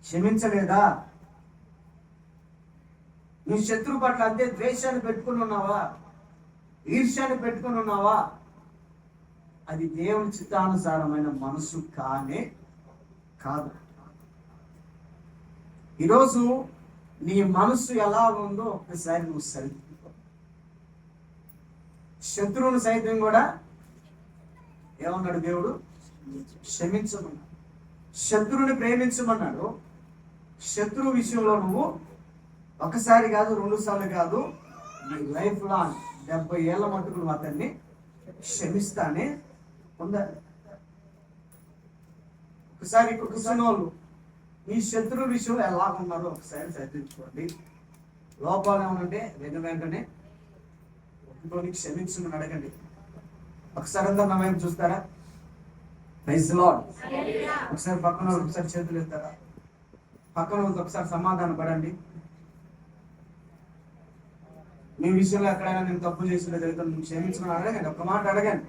క్షమించలేదా? నీ శత్రువు పట్ల అంతే ద్వేషాన్ని పెట్టుకుని ఉన్నావా? ఈర్ష్యాన్ని పెట్టుకుని ఉన్నావా? అది దేవుని చిత్తానుసారమైన మనసు కాదు. ఈరోజు నీ మనసు ఎలా ఉందో ఒక్కసారి నువ్వు సరిదిద్దుకో. శత్రువును సైతం కూడా ఏమన్నాడు దేవుడు? క్షమించమన్నాడు. శత్రువుని ప్రేమించమన్నాడు. శత్రువు విషయంలో నువ్వు ఒకసారి కాదు, 2 సార్లు కాదు, నీ లైఫ్ లాంగ్ 70 ఏళ్ల మటుకు నువ్వు అతన్ని క్షమిస్తానే ఉండాలి. ఒకసారి ఇక్కడ కూర్చున్న వాళ్ళు మీ శత్రువు విషయం ఎలా ఉన్నారో ఒకసారి చర్చించుకోండి. లోపాలు ఏమనంటే వెంటనే ఒప్పుకొని క్షమించమని అడగండి. ఒకసారి అంతా నా వైపు చూస్తారా? Praise the lord. ఒకసారి పక్కన వాళ్ళకి ఒకసారి చేతులు ఎత్తారా? పక్కన వాళ్ళకి ఒకసారి సమాధానం పడండి. మీ విషయంలో ఎక్కడైనా నేను తప్పు చేసిన జరిగితే నువ్వు క్షమించమని అడగండి. ఒక్క మాట అడగండి.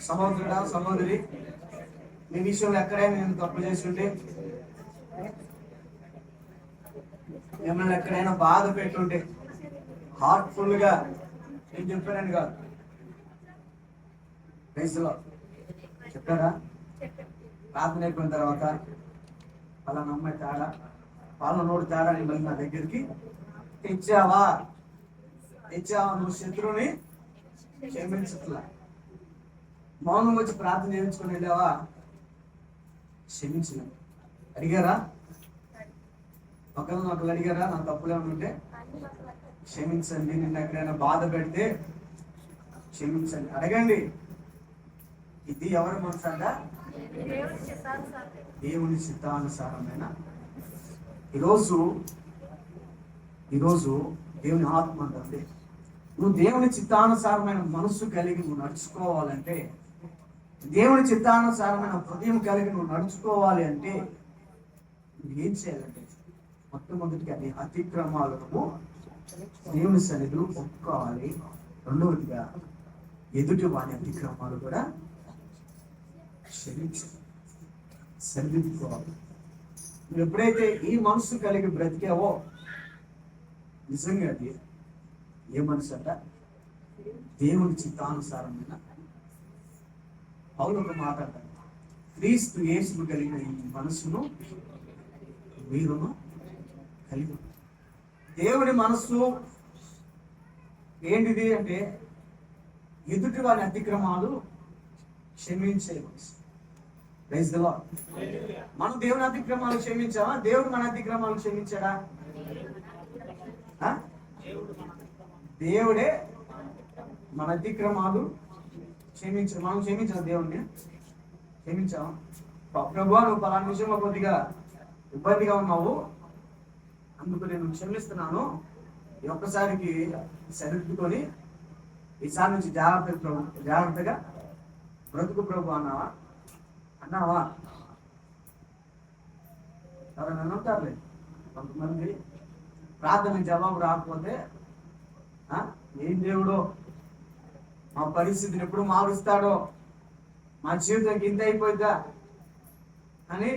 సహోదరుడా, సహోదరి, మీ విషయంలో ఎక్కడైనా నేను తప్పు చేసి ఉంటే, మిమ్మల్ని ఎక్కడైనా బాధ పెట్టుంటే, హార్ట్ఫుల్ గా నేను చెప్పానని కాదు, ప్రైజ్లో చెప్పారా? ప్రార్థన అయిపోయిన తర్వాత వాళ్ళ అమ్మాయి తేడా, వాళ్ళ నోడు తేడా అని మళ్ళీ నా దగ్గరికి తెచ్చావా? నువ్వు శత్రువుని క్షమించట్లా. మౌనం వచ్చి ప్రార్థన చేయించుకొని వెళ్ళావా? క్షమించిన అడిగారా? ఒకళ్ళు అడిగారా? నా తప్పులు ఏమైనా ఉంటే క్షమించండి, నిన్న ఎక్కడైనా బాధ పెడితే క్షమించండి అడగండి. ఇది ఎవరి మనసు అంట? దేవుని చిత్తానుసారమైన. ఈరోజు దేవుని ఆత్మ అంటుంది, నువ్వు దేవుని చిత్తానుసారమైన మనస్సు కలిగి నువ్వు నడుచుకోవాలంటే, దేవుని చిత్తానుసారమైన హృదయం కలిగి నువ్వు నడుచుకోవాలి అంటే నువ్వు ఏం చేయాలంటే, మొట్టమొదటిగా నీ అతిక్రమాలను దేవుని సన్నిధిలో ఒప్పుకోవాలి. రెండవదిగా ఎదుటి వాని అతిక్రమాలు కూడా సరిదిద్దుకోవాలి. నువ్వు ఎప్పుడైతే ఈ మనసు కలిగి బ్రతికావో, నిజంగా అది ఏ మనసు అంట? దేవుని చిత్తానుసారమైన. పౌలు ఒక మాట అంటారు, క్రీస్తు యేసును కలిగిన ఈ మనసును మీరును కలిగి. దేవుని మనస్సు ఏంటిది అంటే, ఎదుటి వారి అతిక్రమాలు క్షమించే మనసు. Praise the lord. మనం దేవుని అతిక్రమాలు క్షమించామా? దేవుడు మన అతిక్రమాలు క్షమించాడా? దేవుడే మన అతిక్రమాలు క్షమించాడు. మనం క్షమించాం దేవుణ్ణి? క్షమించాం. ప్రభువా, నువ్వు పలానా విషయంలో కొద్దిగా ఇబ్బందిగా ఉన్నావు, అందుకు నేను క్షమిస్తున్నాను, ఈ ఒక్కసారికి సరిదిద్దుకొని ఈసారి నుంచి జాగ్రత్తగా బ్రతుకు ప్రభు అన్నావా? ఎవరైనా ఉంటారులే కొంతమంది, ప్రార్థన జవాబు రాకపోతే ఏం దేవుడో మా పరిస్థితిని ఎప్పుడు మారుస్తాడో, మా జీవితం ఇంత అయిపోద్దా అని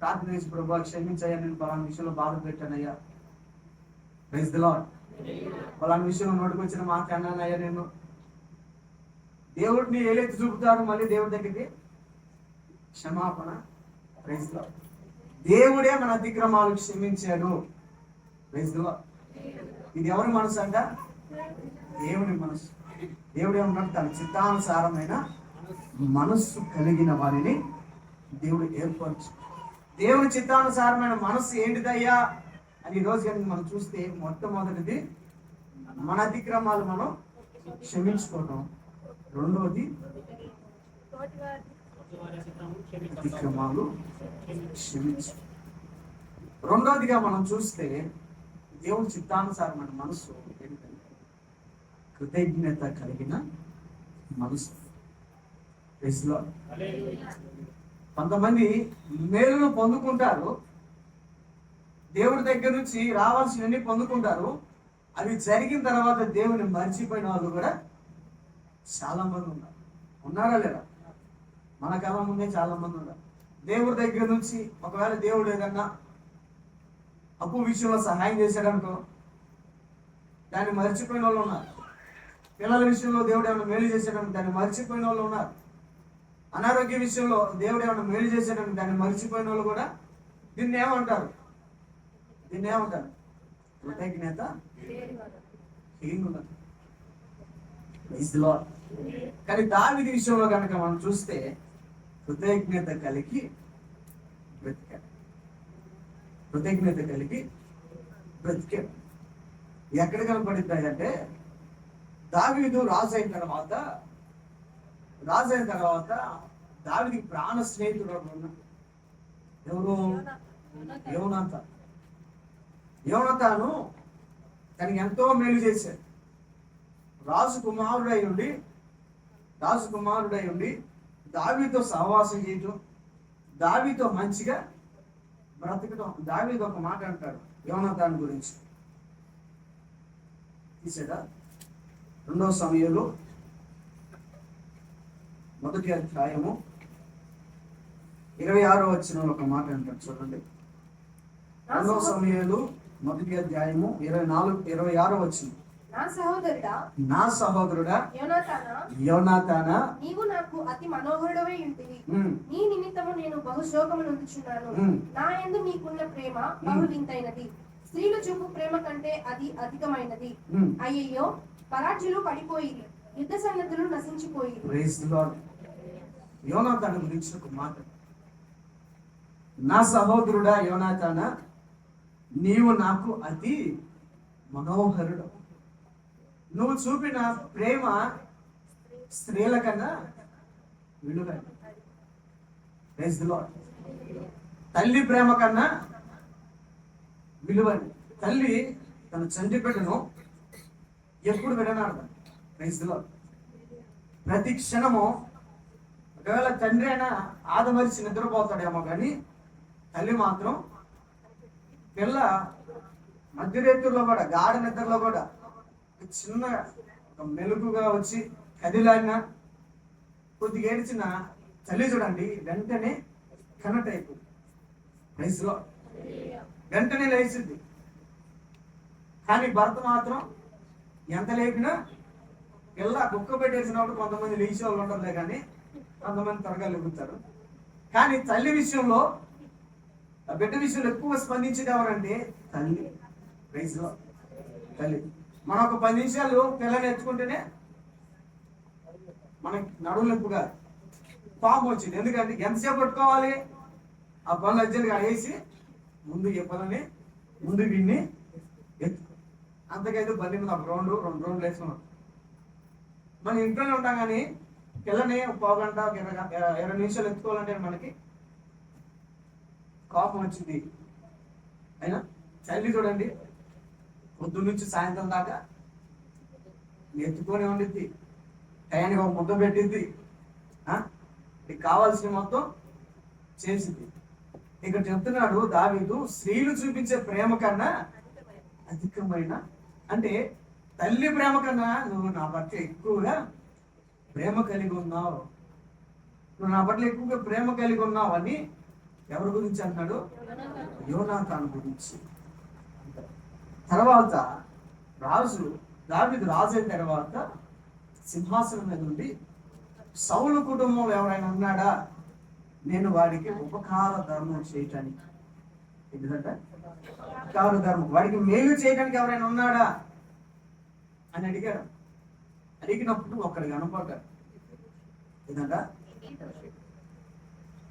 ప్రార్థన చేసి, ప్రభు క్షమించయ్యా, నేను పలానా విషయంలో బాధ పెట్టానయ్యా, ప్రైజ్ ది లార్డ్, పలానా విషయంలో నోటికొచ్చిన మాట అన్నానయ్యా, నేను దేవుడిని ఏలైతే చూపుతాడు మళ్ళీ దేవుడి దగ్గరికి క్షమాపణ. Praise the lord. దేవుడే మన అతిక్రమాలు క్షమించాడు. Praise the lord. ఇది ఎవరి మనసు అంట? దేవుని మనసు. దేవుడు ఏమన్నాడు? తన చిత్తానుసారమైన మనస్సు కలిగిన వారిని దేవుడు ఏర్పరచు. దేవుని చిత్తానుసారమైన మనస్సు ఏంటిదయ్యా అని ఈరోజు కనుక మనం చూస్తే, మొట్టమొదటిది మన అతిక్రమాలు మనం క్షమించుకోవటం. రెండవది అతిక్రమాలు క్షమించు. రెండవదిగా మనం చూస్తే దేవుని చిత్తానుసారమైన మనసు ఏంటంటే కృతజ్ఞత కలిగిన మనసు. కొంతమంది మేలును పొందుకుంటారు, దేవుడి దగ్గర నుంచి రావాల్సినవన్నీ పొందుకుంటారు, అవి జరిగిన తర్వాత దేవుని మర్చిపోయిన వాళ్ళు కూడా చాలా మంది ఉన్నారా లేదా? మన కళ్ళ ముందే చాలా మంది ఉన్నారు. దేవుడి దగ్గర నుంచి ఒకవేళ దేవుడు ఏదన్నా అప్పు విషయంలో సహాయం చేశాడనుకో, దాన్ని మర్చిపోయిన వాళ్ళు ఉన్నారు. పిల్లల విషయంలో దేవుడు ఏమైనా మేలు చేశాడని దాన్ని మర్చిపోయిన వాళ్ళు ఉన్నారు. అనారోగ్య విషయంలో దేవుడు ఏమైనా మేలు చేశాడని దాన్ని మర్చిపోయిన వాళ్ళు కూడా దీన్ని ఏమంటారు? కృతజ్ఞత హీనులు. కానీ దావీదు విషయంలో కనుక మనం చూస్తే కృతజ్ఞత కలిగి బ్రతికాడు. ఎక్కడ కనపడుతాయంటే, దావీదు రాజు అయిన తర్వాత దావీదుకి ప్రాణ స్నేహితుడు ఉన్నాడు. ఎవరు? యోనాతాను తనకి ఎంతో మేలు చేశాడు. రాజు కుమారుడై ఉండి దావీదుతో సహవాసం చేయటం, దావీదుతో మంచిగా బ్రతకటం. దావీదు ఒక మాట అంటాడు యోనాతాను గురించి, తీసాడా 2 సమూయేలు 1వ అధ్యాయము 26వ వచనంలో ఒక మాట అంటాడు, చూడండి. 2 సమూయేలు 1వ అధ్యాయము 26వ వచనం. నా సహోదరుడా యోనాతానా, నీవు నాకు అతి మనోహరుడవై ఉంటివి. నీ నిమిత్తము నేను బహు శోకము నొందుచున్నాను. నా యందు నీకున్న ప్రేమ బహువింతైనది. స్త్రీలు చూపు ప్రేమ కంటే అది అధికమైనది. అయ్యయ్యో, పరాజులు పడిపోయి, యుద్ధ సన్నద్ధులు నశించిపోయి. యోనాతాను గురించి ఒక మాట. నా సహోదరుడా యోనాతానా, నీవు నాకు అతి మనోహరుడు. నువ్వు చూపిన ప్రేమ స్త్రీల కన్నా విలువైన. Praise the lord. తల్లి ప్రేమ కన్నా విలువైన. తల్లి తన చంటి బిడ్డను ఎప్పుడు విడనాడదు. Praise the lord. ప్రతి క్షణము, ఒకవేళ తండ్రి అయినా ఆదమరిచి నిద్రపోతాడేమో కానీ తల్లి మాత్రం పిల్ల మధ్యరేతుల్లో కూడా, గాఢ నిద్రలో కూడా చిన్న ఒక మెలుగుగా వచ్చి కదిలాడినా, కొద్దిగా ఏడ్చిన తల్లి చూడండి వెంటనే కనెక్ట్ అయిపోయింది. వయసులో వెంటనే లేచింది. కానీ భర్త మాత్రం ఎంత లేపినా పిల్ల కుక్క పెట్టేసినప్పుడు కొంతమంది లేచే వాళ్ళు ఉంటారులే, కానీ కొంతమంది త్వరగా లేపుతారు. కానీ తల్లి విషయంలో, బిడ్డ విషయంలో ఎక్కువ స్పందించేది ఎవరంటే తల్లి. వయసులో తల్లి. మనం ఒక 10 నిమిషాలు పిల్లని ఎత్తుకుంటేనే మనకి నడుము నొప్పుగా పాము వచ్చింది. ఎందుకంటే ఎంతసేపు పట్టుకోవాలి? ఆ పనులు అర్జెంట్గా వేసి ముందు ఏ పనులని ముందు విన్ని ఎత్తు. అంతకైతే బండి మీద 1 రౌండ్ 2 రౌండ్లు వేసుకున్నాం. మనం ఇంట్లోనే ఉంటాం, కానీ పిల్లని 1 గంట 20 నిమిషాలు ఎత్తుకోవాలంటే మనకి కోపం వచ్చింది. అయినా తల్లి చూడండి పొద్దు నుంచి సాయంత్రం దాకా ఎత్తుకొని ఉండిద్ది, టయానికి ఒక ముద్ద పెట్టిద్ది, నీకు కావాల్సిన మొత్తం చేసింది. ఇక్కడ చెప్తున్నాడు దావీదు, స్త్రీలు చూపించే ప్రేమ కన్నా అధికమైన, అంటే తల్లి ప్రేమ కన్నా నువ్వు నా పట్ల ఎక్కువగా ప్రేమ కలిగి ఉన్నావు, నువ్వు నా పట్ల ఎక్కువగా ప్రేమ కలిగి ఉన్నావు అని ఎవరి గురించి అంటున్నాడు? యోనాతాను గురించి. తర్వాత దావీదు రాజు అయిన తర్వాత సింహాసనం మీద ఉండి, సౌలు కుటుంబంలో ఎవరైనా ఉన్నాడా, నేను వాడికి ఉపకార ధర్మం చేయటానికి, ఎందుకంటే ఉపకార ధర్మం, వాడికి మేలు చేయడానికి ఎవరైనా ఉన్నాడా అని అడిగాడు. అడిగినప్పుడు ఒక్కడు కనపడ్డాడు. ఏంటంట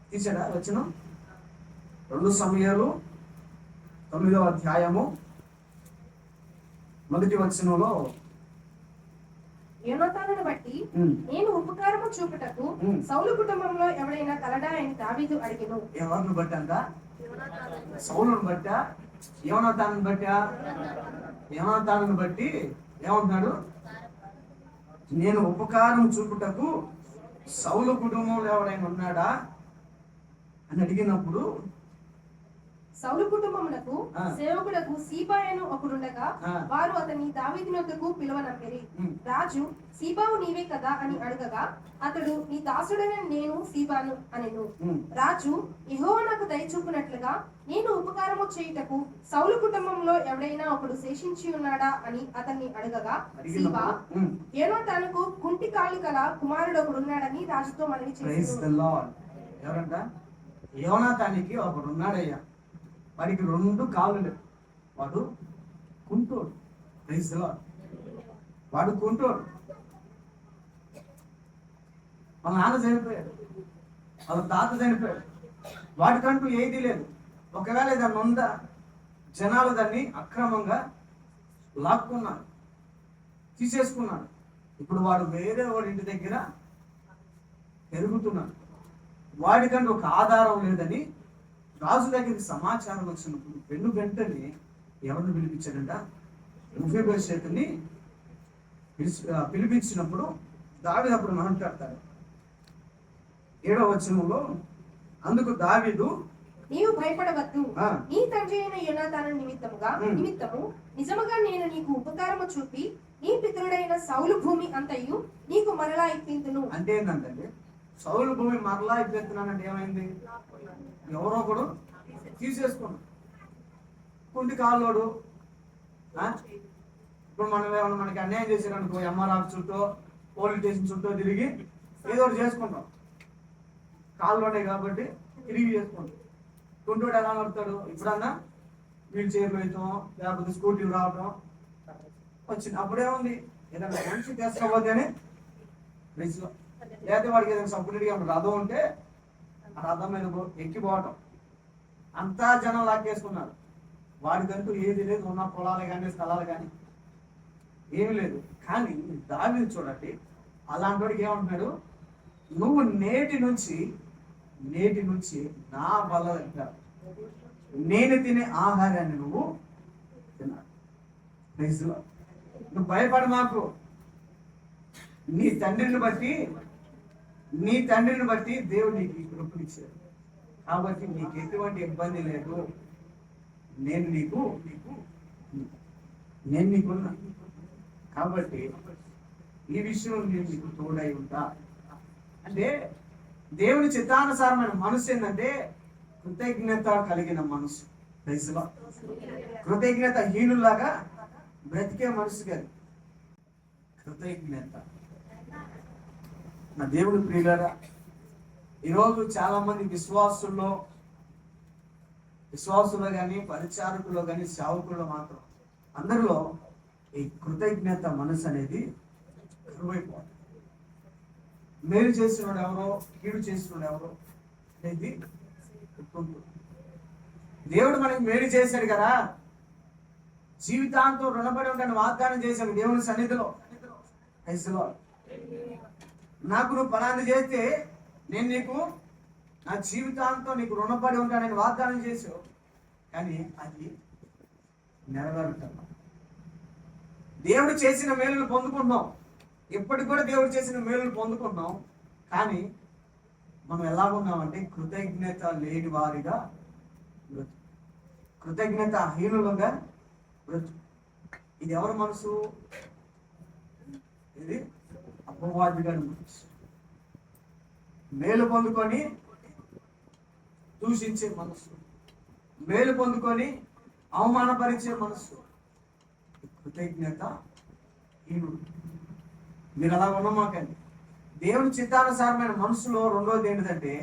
తీసాడా వచనం? 2 సమూయేలు 9వ అధ్యాయము 1వ వచనంలో, యోనాతానును బట్టి నేను ఉపకారము చూపుటకు సౌలు కుటుంబంలో ఎవరైనా కలడా అని దావీదు అడిగెను. ఎవరిని బట్టి అంట? సౌలును బట్టా? యోనాతానును బట్టా? యోనాతానును బట్టి ఏమంటున్నాడు? నేను ఉపకారం చూపుటకు సౌలు కుటుంబంలో ఎవరైనా ఉన్నాడా అని అడిగినప్పుడు, సౌలు కుటుంబమునకు సేవకుడకు సీబాయను ఒకడుండగా వారు అతన్ని దావీదు నొద్దకు పిలువనంపిరి. రాజు, సీబావు నీవే కదా అని అడగగా అతడు, నీ దాసుడైన నేను సీబాను అనెను. రాజు, యెహోవా నాకు దయచూపునట్లుగా నేను ఉపకారము చేయుటకు సౌలు కుటుంబంలో ఎవడైనా ఒకడు శేషించి ఉన్నాడా అని అతన్ని అడగగా, సీబా, యోనాతానుకు కుంటి కాళ్ళు గల కుమారుడు ఒకడున్నాడని రాజుతో మనవి చేశాడు. ఎవరంట? యోనాతానికి ఒకడున్నాడయ్యా, వాడికి 2 కాళ్ళు లేవు, వాడు కుంటోడు. Praise the lord. వాడు కుంటోడు. వాళ్ళ నాన్న చనిపోయాడు, వాళ్ళ తాత చనిపోయాడు, వాడికంటూ ఏది లేదు. ఒకవేళ దాన్ని ఉందా, జనాలు దాన్ని అక్రమంగా లాక్కున్నారు, తీసేసుకున్నాడు. ఇప్పుడు వాడు వేరే వాడి ఇంటి దగ్గర పెరుగుతున్నాడు. వాడికంటూ ఒక ఆధారం లేదని రాజు దగ్గరికి సమాచారం వచ్చినప్పుడు వెంటనే ఎవరిని పిలిపించాడంట? మెఫీబోషెతుని పిలిపించినప్పుడు దావీదు అప్పుడు మాట్లాడతాడు 7వ వచనంలో, అందుకు దావీదు, నీవు భయపడవద్దు, ఆ. నీ తండ్రి అయిన యోనాతాను నిమిత్తము నిజముగా నేను నీకు ఉపకారము చూపి నీ పితరుడైన సౌలు భూమి అంతయు నీకు మరలా ఇప్పింతును. అంటే ఏంటంటే సౌలు భూమి మరలా ఇప్పిస్తున్నానంటే ఏమైంది? ఎవరో ఒకడు తీసేసుకున్నాడు. కుంటి కాళ్ళోడు. ఇప్పుడు మనం ఏమన్నా మనకి అన్యాయం చేశారనుకో, ఎంఆర్ ఆఫీస్ చుట్టూ పోలీస్ స్టేషన్ చుట్టూ తిరిగి ఏదో ఒకటి చేసుకుంటాం. కాళ్ళలోనే కాబట్టి తిరిగి చేసుకుంటాం. కుంటోడు ఎలా నడుతాడు? ఇప్పుడన్నా వీల్ చైర్లో అవుతాం, లేకపోతే స్కూటీలు రావడం వచ్చింది. అప్పుడేముంది, ఏదైనా మనిషి తీసుకోపోతేనే రిస్లో, లేకపోతే వాడికి ఏదైనా సపరేట్గా రథం ఉంటే ఆ రథం మీద ఎక్కిపోవటం. అంతా జనం లాక్కేసుకున్నారు. వాడికంటూ ఏది లేదు, ఉన్న పొలాలు కానీ స్థలాలు కానీ ఏమి లేదు. కానీ దావీదు చూడండి, అలాంటి వాడికి ఏమంటున్నాడు? నువ్వు నేటి నుంచి నా బలంగా నేను తినే ఆహారాన్ని నువ్వు తిన్నాడు. నువ్వు భయపడి మాకు, నీ తండ్రిని బట్టి దేవుడు నీకు కృపనిచ్చాడు కాబట్టి నీకు ఎటువంటి ఇబ్బంది లేదు. నేను నీకున్నా కాబట్టి ఈ విషయంలో నేను నీకు తోడై ఉంటా. అంటే దేవుని చిత్తానుసారమైన మనసు ఏంటంటే కృతజ్ఞత కలిగిన మనసు. కృతజ్ఞత హీనులాగా బ్రతికే మనసు కాదు, కృతజ్ఞత. నా దేవుడు ప్రియులారా, ఈరోజు చాలా మంది విశ్వాసుల్లో కానీ పరిచారకుల్లో కానీ సేవకుల్లో మాత్రం అందరిలో ఈ కృతజ్ఞత మనసు అనేది కరువైపోతుంది. మేలు చేసినోడు ఎవరో, కీడు చేసినోడు ఎవరో అనేది గుర్తుంటుంది. దేవుడు మనకి మేలు చేశాడు కదా, జీవితాంతం రుణపడి ఉంటాను వాగ్దానం చేశాడు దేవుని సన్నిధిలో. నాకు నువ్వు పలాంటి చేస్తే నేను నీకు నా జీవితాంతం నీకు రుణపడి ఉంటానని వాగ్దానం చేసావు, కానీ అది నెరవేరుతాను. దేవుడు చేసిన మేలును పొందుకుంటున్నాం, ఇప్పటికి కూడా దేవుడు చేసిన మేలును పొందుకుంటున్నాం. కానీ మనం ఎలాగున్నామంటే కృతజ్ఞత లేని వారిగా బ్రతుకు, కృతజ్ఞత హీనులుగా బ్రతుకు. ఇది ఎవరి మనసు? ఇది అపవాది గారి మనసు. మేలు పొందుకొని దూషించే మనసు, మేలు పొందుకొని అవమానపరిచే మనసు, కృతజ్ఞత హీనుడు. మీరు అలా ఉన్నమాకండి. దేవుని చిత్తానుసారమైన మనసులో రెండోది ఏంటిదంటే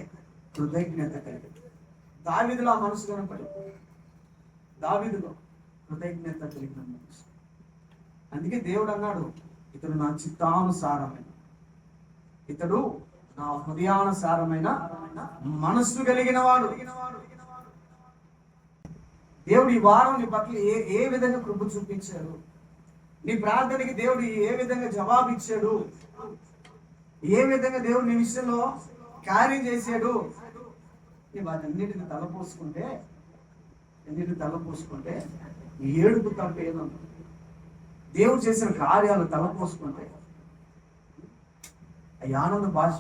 కృతజ్ఞత కలిగి. దావీదులో ఆ మనసు కనపడి, దావీదులో కృతజ్ఞత కలిగిన మనసు. అందుకే దేవుడు అన్నాడు, ఇతడు నా చిత్తానుసారమైన, ఇతడు నా హృదయానుసారమైన మనస్సు కలిగిన వాడు. దేవుడు ఈ వారం నీ పట్ల ఏ విధంగా కృప చూపించాడు, నీ ప్రార్థనకి దేవుడు ఏ విధంగా జవాబు ఇచ్చాడు, ఏ విధంగా దేవుడు నీ విషయంలో కార్యం చేశాడు, నీ వాటన్నిటిని తలపోసుకుంటే ఏడుపు తప్ప ఏదన్నా, దేవుడు చేసిన కార్యాలు తలపోసుకుంటే అవి ఆనంద భాష,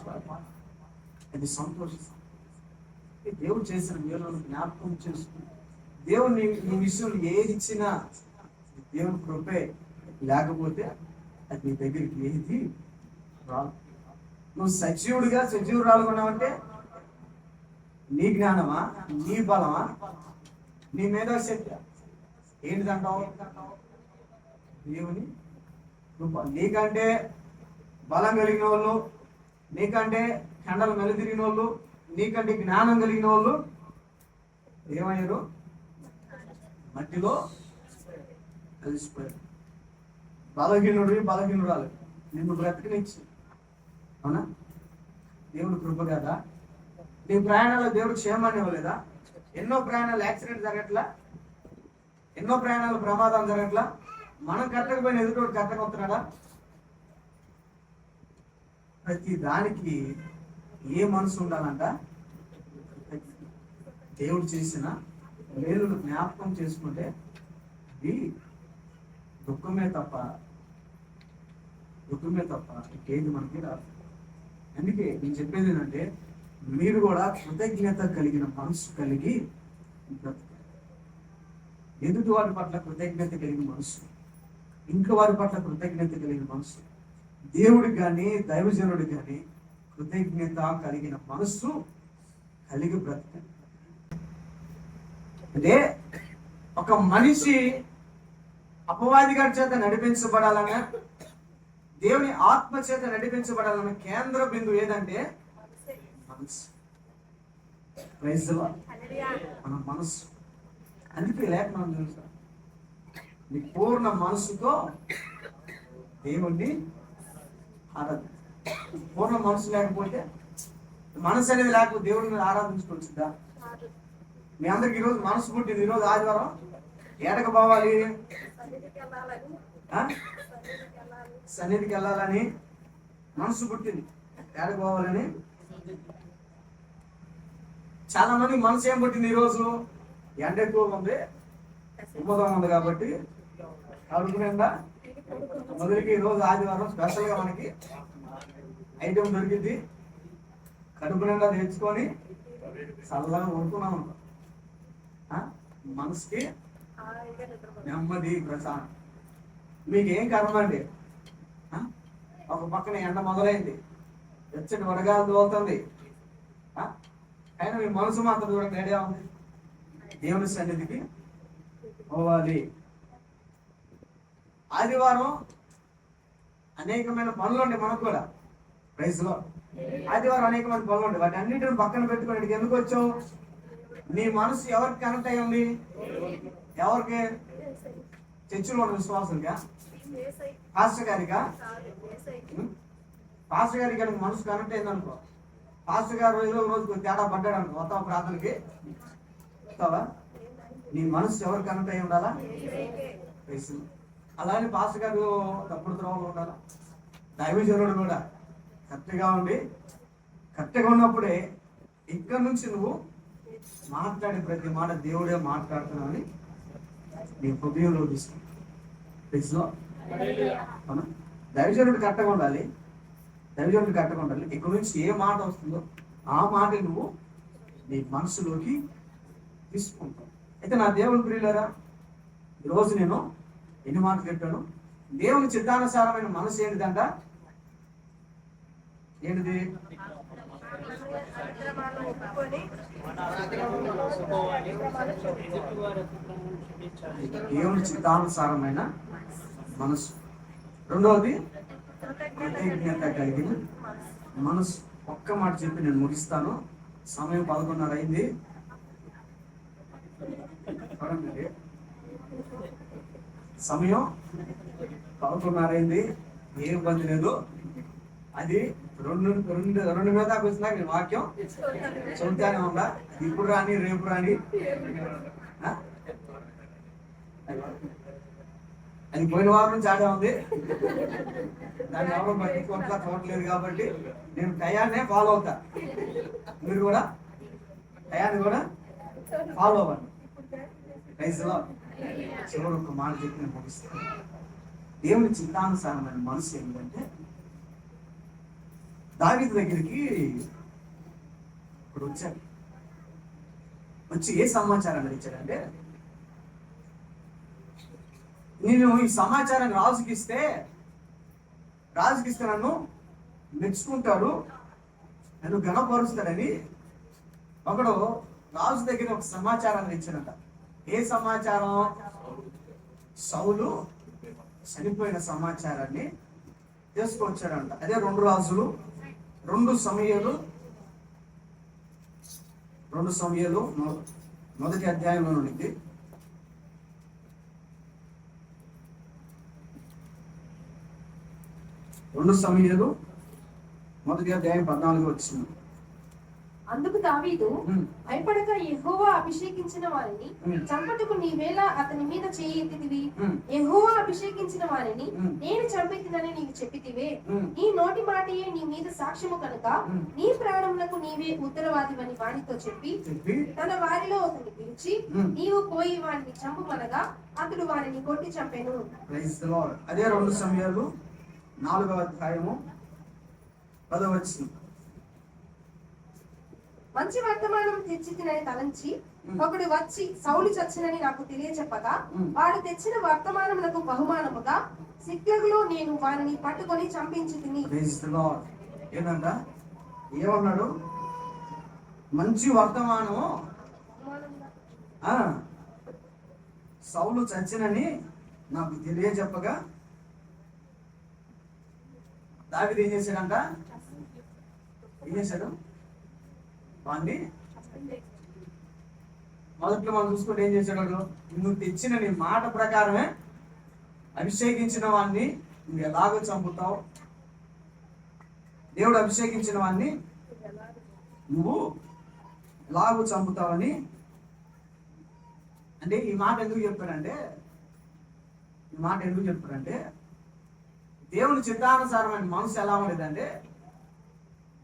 అది సంతోషం. దేవుడు చేసిన మేలును జ్ఞాపకం చేసుకుంటే దేవుడు నీ విషయంలో ఏది ఇచ్చినా దేవుని కృపే, లేకపోతే అది నీ దగ్గరికి ఏది రాదు. నువ్వు సజీవురాలుగా ఉన్నావంటే నీ జ్ఞానమా, నీ బలమా, నీ మేధాశక్తి ఏంటిదంటావు? దేవుని కృప. నీకంటే బలం కలిగిన వాళ్ళు, నీకంటే కండలు మెలితిరిగిన వాళ్ళు, నీకంటే జ్ఞానం కలిగిన వాళ్ళు ఏమయ్యారు? మట్టిలో కలిసిపోయారు. బలహీనురాలు నిన్ను బ్రతకనిచ్చి, అవునా? దేవుడు కృప కదా. నీ ప్రయాణాల్లో దేవుడు క్షేమాన్ని ఇవ్వలేదా? ఎన్నో ప్రయాణాలు యాక్సిడెంట్ జరగట్లా, ఎన్నో ప్రయాణాలు ప్రమాదం జరగట్లా. మనం కట్టకపోయిన ఎదుటోడు కట్టకొస్తున్నాడా? ప్రతి దానికి ఏ మనసు ఉండాలంట? దేవుడు చేసిన మేలును జ్ఞాపకం చేసుకుంటే మనకి దుఃఖమే తప్ప ఇంకేది మనకి రాదు. అందుకే నేను చెప్పేది ఏంటంటే, మీరు కూడా కృతజ్ఞత కలిగిన మనసు కలిగి బ్రతకండి. ఎదుటి వారి పట్ల కృతజ్ఞత కలిగిన మనసు, ఇంట్లో వారి పట్ల కృతజ్ఞత కలిగిన మనసు, దేవుడికి కానీ దైవజనుడికి కానీ కృతజ్ఞత కలిగిన మనస్సు కలిగి బ్రతకండి. అంటే ఒక మనిషి అపవాది గారి చేత నడిపించబడాలన్నా, దేవుని ఆత్మ చేత నడిపించబడాలన్న కేంద్ర బిందువు ఏదంటే మనసు. Praise the lord. మన మనసు. అందుకే లేఖనం తెలుసా, నీ పూర్ణ మనసుతో దేవుణ్ణి ఆరాధన. పూర్ణ మనసు లేకపోతే, మనసు అనేది లేకపోతే దేవుడిని ఆరాధించుకోవచ్చుదా? మీ అందరికి ఈరోజు మనసు పుట్టింది, ఈరోజు ఆదివారం ఏడకు పోవాలి, సన్నిధికి వెళ్ళాలని మనసు పుట్టింది, ఏడకు పోవాలని. చాలా మంది మనసు ఏం పుట్టింది, ఈరోజు ఎండ ఎక్కువగా ఉంది, ఉమ్మగా ఉంది కాబట్టి కడుపు నిండా మొదటికి ఈరోజు ఆదివారం స్పెషల్గా మనకి ఐటెం దొరికింది, కడుపు నిండా తెచ్చుకొని చల్లగా వండుకున్నాం. మనసుకి నెమ్మది, ప్రశాంతం. మీకేం కర్మ అండి? ఒక పక్కన ఎండ మొదలైంది, వెచ్చటి వడగాలు తోలుతుంది, అయినా మీ మనసు మాత్రం చూడండి రెడీ ఉంది, దేవుని సన్నిధికి పోవాలి. ఆదివారం అనేకమైన పనులు ఉండే మనకు కూడా, ప్రైజ్ లో ఆదివారం అనేకమైన పనులు ఉండే, వాటి అన్నింటిని పక్కన పెట్టుకోవడానికి ఎందుకు వచ్చావు? నీ మనసు ఎవరికి కనెక్ట్ అయ్యి ఉంది? ఎవరికి? చర్చిలో ఉన్న విశ్వాసంగా, పాస్టర్ గారిగా? పాస్టర్ గారికి కనుక మనసు కనెక్ట్ అయింది అనుకో, పాస్టర్ గారు రోజు తేడా పడ్డాడు అనుకో, వస్తావా ప్రార్థనకి? వస్తావా? నీ మనసు ఎవరు కనెక్ట్ అయ్యి ఉండాలా? అలానే పాస్టర్ గారు తప్పుడు త్రోవలో ఉండాలా? దైవజనుడు కూడా కరెక్ట్గా ఉండి, కరెక్ట్గా ఉన్నప్పుడే ఇక్కడ నుంచి నువ్వు మాట్లాడే ప్రతి మాట దేవుడే మాట్లాడుతున్నావని నీ హృదయంలో తీసుకుంటావు. దైవజనుడు కరెక్ట్గా ఉండాలి, ఇక్కడ నుంచి ఏ మాట వస్తుందో ఆ మాట నువ్వు నీ మనసులోకి తీసుకుంటావు. అయితే నా దేవుని ప్రియులారా, ఈరోజు నేను ఎన్ని మాటలు చెప్పాను? దేవుని చిత్తానుసారమైన మనసు ఏంటిదంట? ఏంటిది? దేవుని చిత్తానుసారమైన మనసు. రెండవది కృతజ్ఞత కలిగిన మనసు. ఒక్క మాట చెప్పి నేను ముగిస్తాను, సమయం 11:30 అయింది. సమయం 11:30 అయింది, ఏ ఇబ్బంది లేదు. అది రెండు మీద దాకా వచ్చినా నేను వాక్యం చదువుతానే ఉందా? ఇప్పుడు రాని, రేపు రాని, అది పోయిన వారం నుంచి ఆడే ఉంది, దాన్ని ఎవరో పట్టించుకోవట్లా, చూడలేదు. కాబట్టి నేను టయాన్నే ఫాలో అవుతా, మీరు కూడా టయాన్ని కూడా ఫాలో అవ్వండి. ప్రైజ్లో చివరి ఒక మాట చెప్పి నేను ముగిస్తాను. దేవుని చిత్తానుసారమైన మనసు ఏంటంటే, దావీదు దగ్గరికి ఇప్పుడు వచ్చి ఏ సమాచారాన్ని ఇచ్చాడంటే, నేను ఈ సమాచారాన్ని రాజుకి ఇస్తే నన్ను మెచ్చుకుంటాడు, నన్ను గణపరుస్తాడని ఒకడు రాజు దగ్గర ఒక సమాచారాన్ని ఇచ్చాడంట. ఏ సమాచారం? సౌలు చనిపోయిన సమాచారాన్ని తీసుకొచ్చాడంట. అదే 2 రాజులు 2 సమయాలు మొదటి అధ్యాయంలో నుండి 2 సమయాలు మొదటి అధ్యాయం 14 వచ్చింది. అందుకు దావీదు ఉమ్, భయపడక యెహోవా అభిషేకించిన వారిని ఉమ్, చంపటకు నీవేళ అతని మీద చేయి ఎత్తితివి. ఉమ్, యెహోవా అభిషేకించిన వారిని ఉమ్, నేను చంపెత్తినని నీవు చెప్పితివే. ఉమ్, నీ నోటి మాటయే నీ మీద సాక్ష్యము కనుక ఉమ్. నీ ప్రాణములకు నీవే ఉత్తరవాదివని వానితో చెప్పి చెప్పి తన వారిలో ఒకరిని పిలిచి ఉమ్, నీవు పోయి వారిని చంపుమనగా అతడు వారిని కొట్టి చంపెను. Praise the lord. అదే 2 సమయాలు 4వ అధ్యాయము 10వ వచనం. మంచి వర్తమానం తెచ్చితినని తలంచి ఒకడు వచ్చి సౌలు చచ్చినని నాకు తెలియచెప్పగా వాడు తెచ్చిన వర్తమానములకు బహుమానముగా సిక్లగులో నేను వారిని పట్టుకొని చంపించి తిని. Praise the lord. ఏంటంట ఏమన్నాడు? మంచి వర్తమానము ఆ, సౌలు చచ్చినని నాకు తెలియజెప్పగా దావీదు ఏం చేశాడంట? ఏం చేశాడు? వాడిని మొదట్లో మనం చూసుకుంటే ఏం చేశాడు? నువ్వు తెచ్చిన నీ మాట ప్రకారమే అభిషేకించిన వాడిని నువ్వు ఎలాగో చంపుతావు, దేవుడు అభిషేకించిన వాడిని నువ్వు ఎలాగో చంపుతావని. అంటే ఈ మాట ఎందుకు చెప్పాడంటే, దేవుని చిత్తానుసారమైన మనసు ఎలా ఉండేదంటే,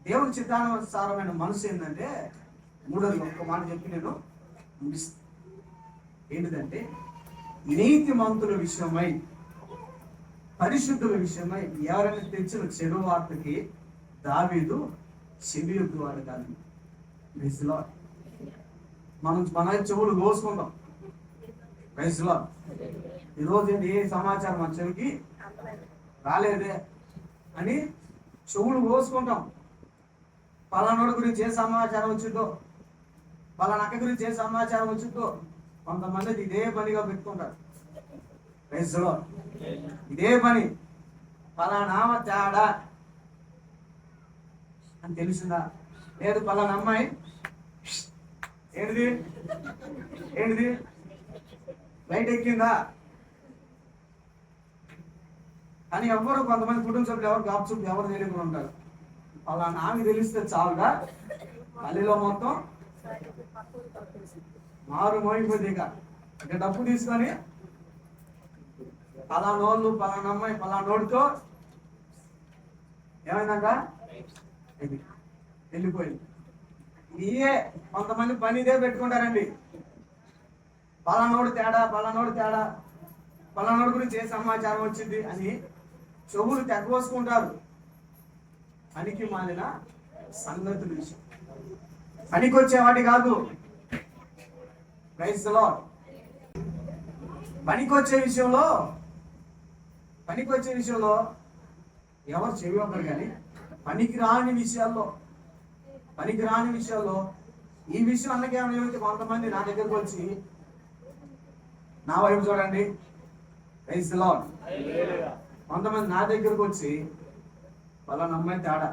దేవుని చిత్తానుసారమైన మనసు ఏంటంటే, మూడోది ఒక్క మాట చెప్పి నేను ముగిస్తాను. ఏంటిదంటే, నీతిమంతుల విషయమై, పరిశుద్ధుల విషయమై ఎవరైనా తెచ్చిన చెడు వార్తకి దావీదు చెవియొద్దు వాడు కాదు. Praise lord. మన చెవులు కోసుకుంటాం. Praise lord. ఈరోజు ఏంటి, ఏ సమాచారం మన చెవికి రాలేదే అని చెవులు కోసుకుంటాం. పలానోడి గురించి ఏ సమాచారం వచ్చిందో, పలానా అక్క గురించి ఏ సమాచారం వచ్చిందో కొంతమంది ఇదే పనిగా పెట్టుకుంటారు. Praise lord. ఇదే పని, పలానామ తేడా అని తెలిసిందా? లేదు పలానా అమ్మాయి ఏంటిది లైట్ ఎక్కిందా అని ఎవరు, కొంతమంది కుటుంబ సభ్యులు ఎవరు గాప్చులు ఎవరు తెలియకుండా ఉంటారు. పలానా ఆమె తెలిస్తే చాలుగా పల్లెలో మొత్తం మారు మోగిపోతే ఇక డబ్బు తీసుకొని పలానోళ్ళు పలానా అమ్మాయి పలానోడితో ఏమైందంట వెళ్ళిపోయింది. ఇదే కొంతమంది పని ఇదే పెట్టుకుంటారండి. పలానోడు తేడా, పలానోడు గురించి ఏ సమాచారం వచ్చింది అని చెవులు తెగ్గోసుకుంటారు. పనికి మాలిన సంగతుల విషయం, పనికి వచ్చేవాటి కాదు. Praise the lord. పనికొచ్చే విషయంలో ఎవరు చెవి ఒక్కరు, కానీ పనికి రాని విషయాల్లో ఈ విషయం అన్నకేమైనా కొంతమంది నా దగ్గరకు వచ్చి, నా వైపు చూడండి, ప్రైజ్ ది లార్డ్, కొంతమంది నా దగ్గరకు వచ్చి పలానా అమ్మాయి తేడా,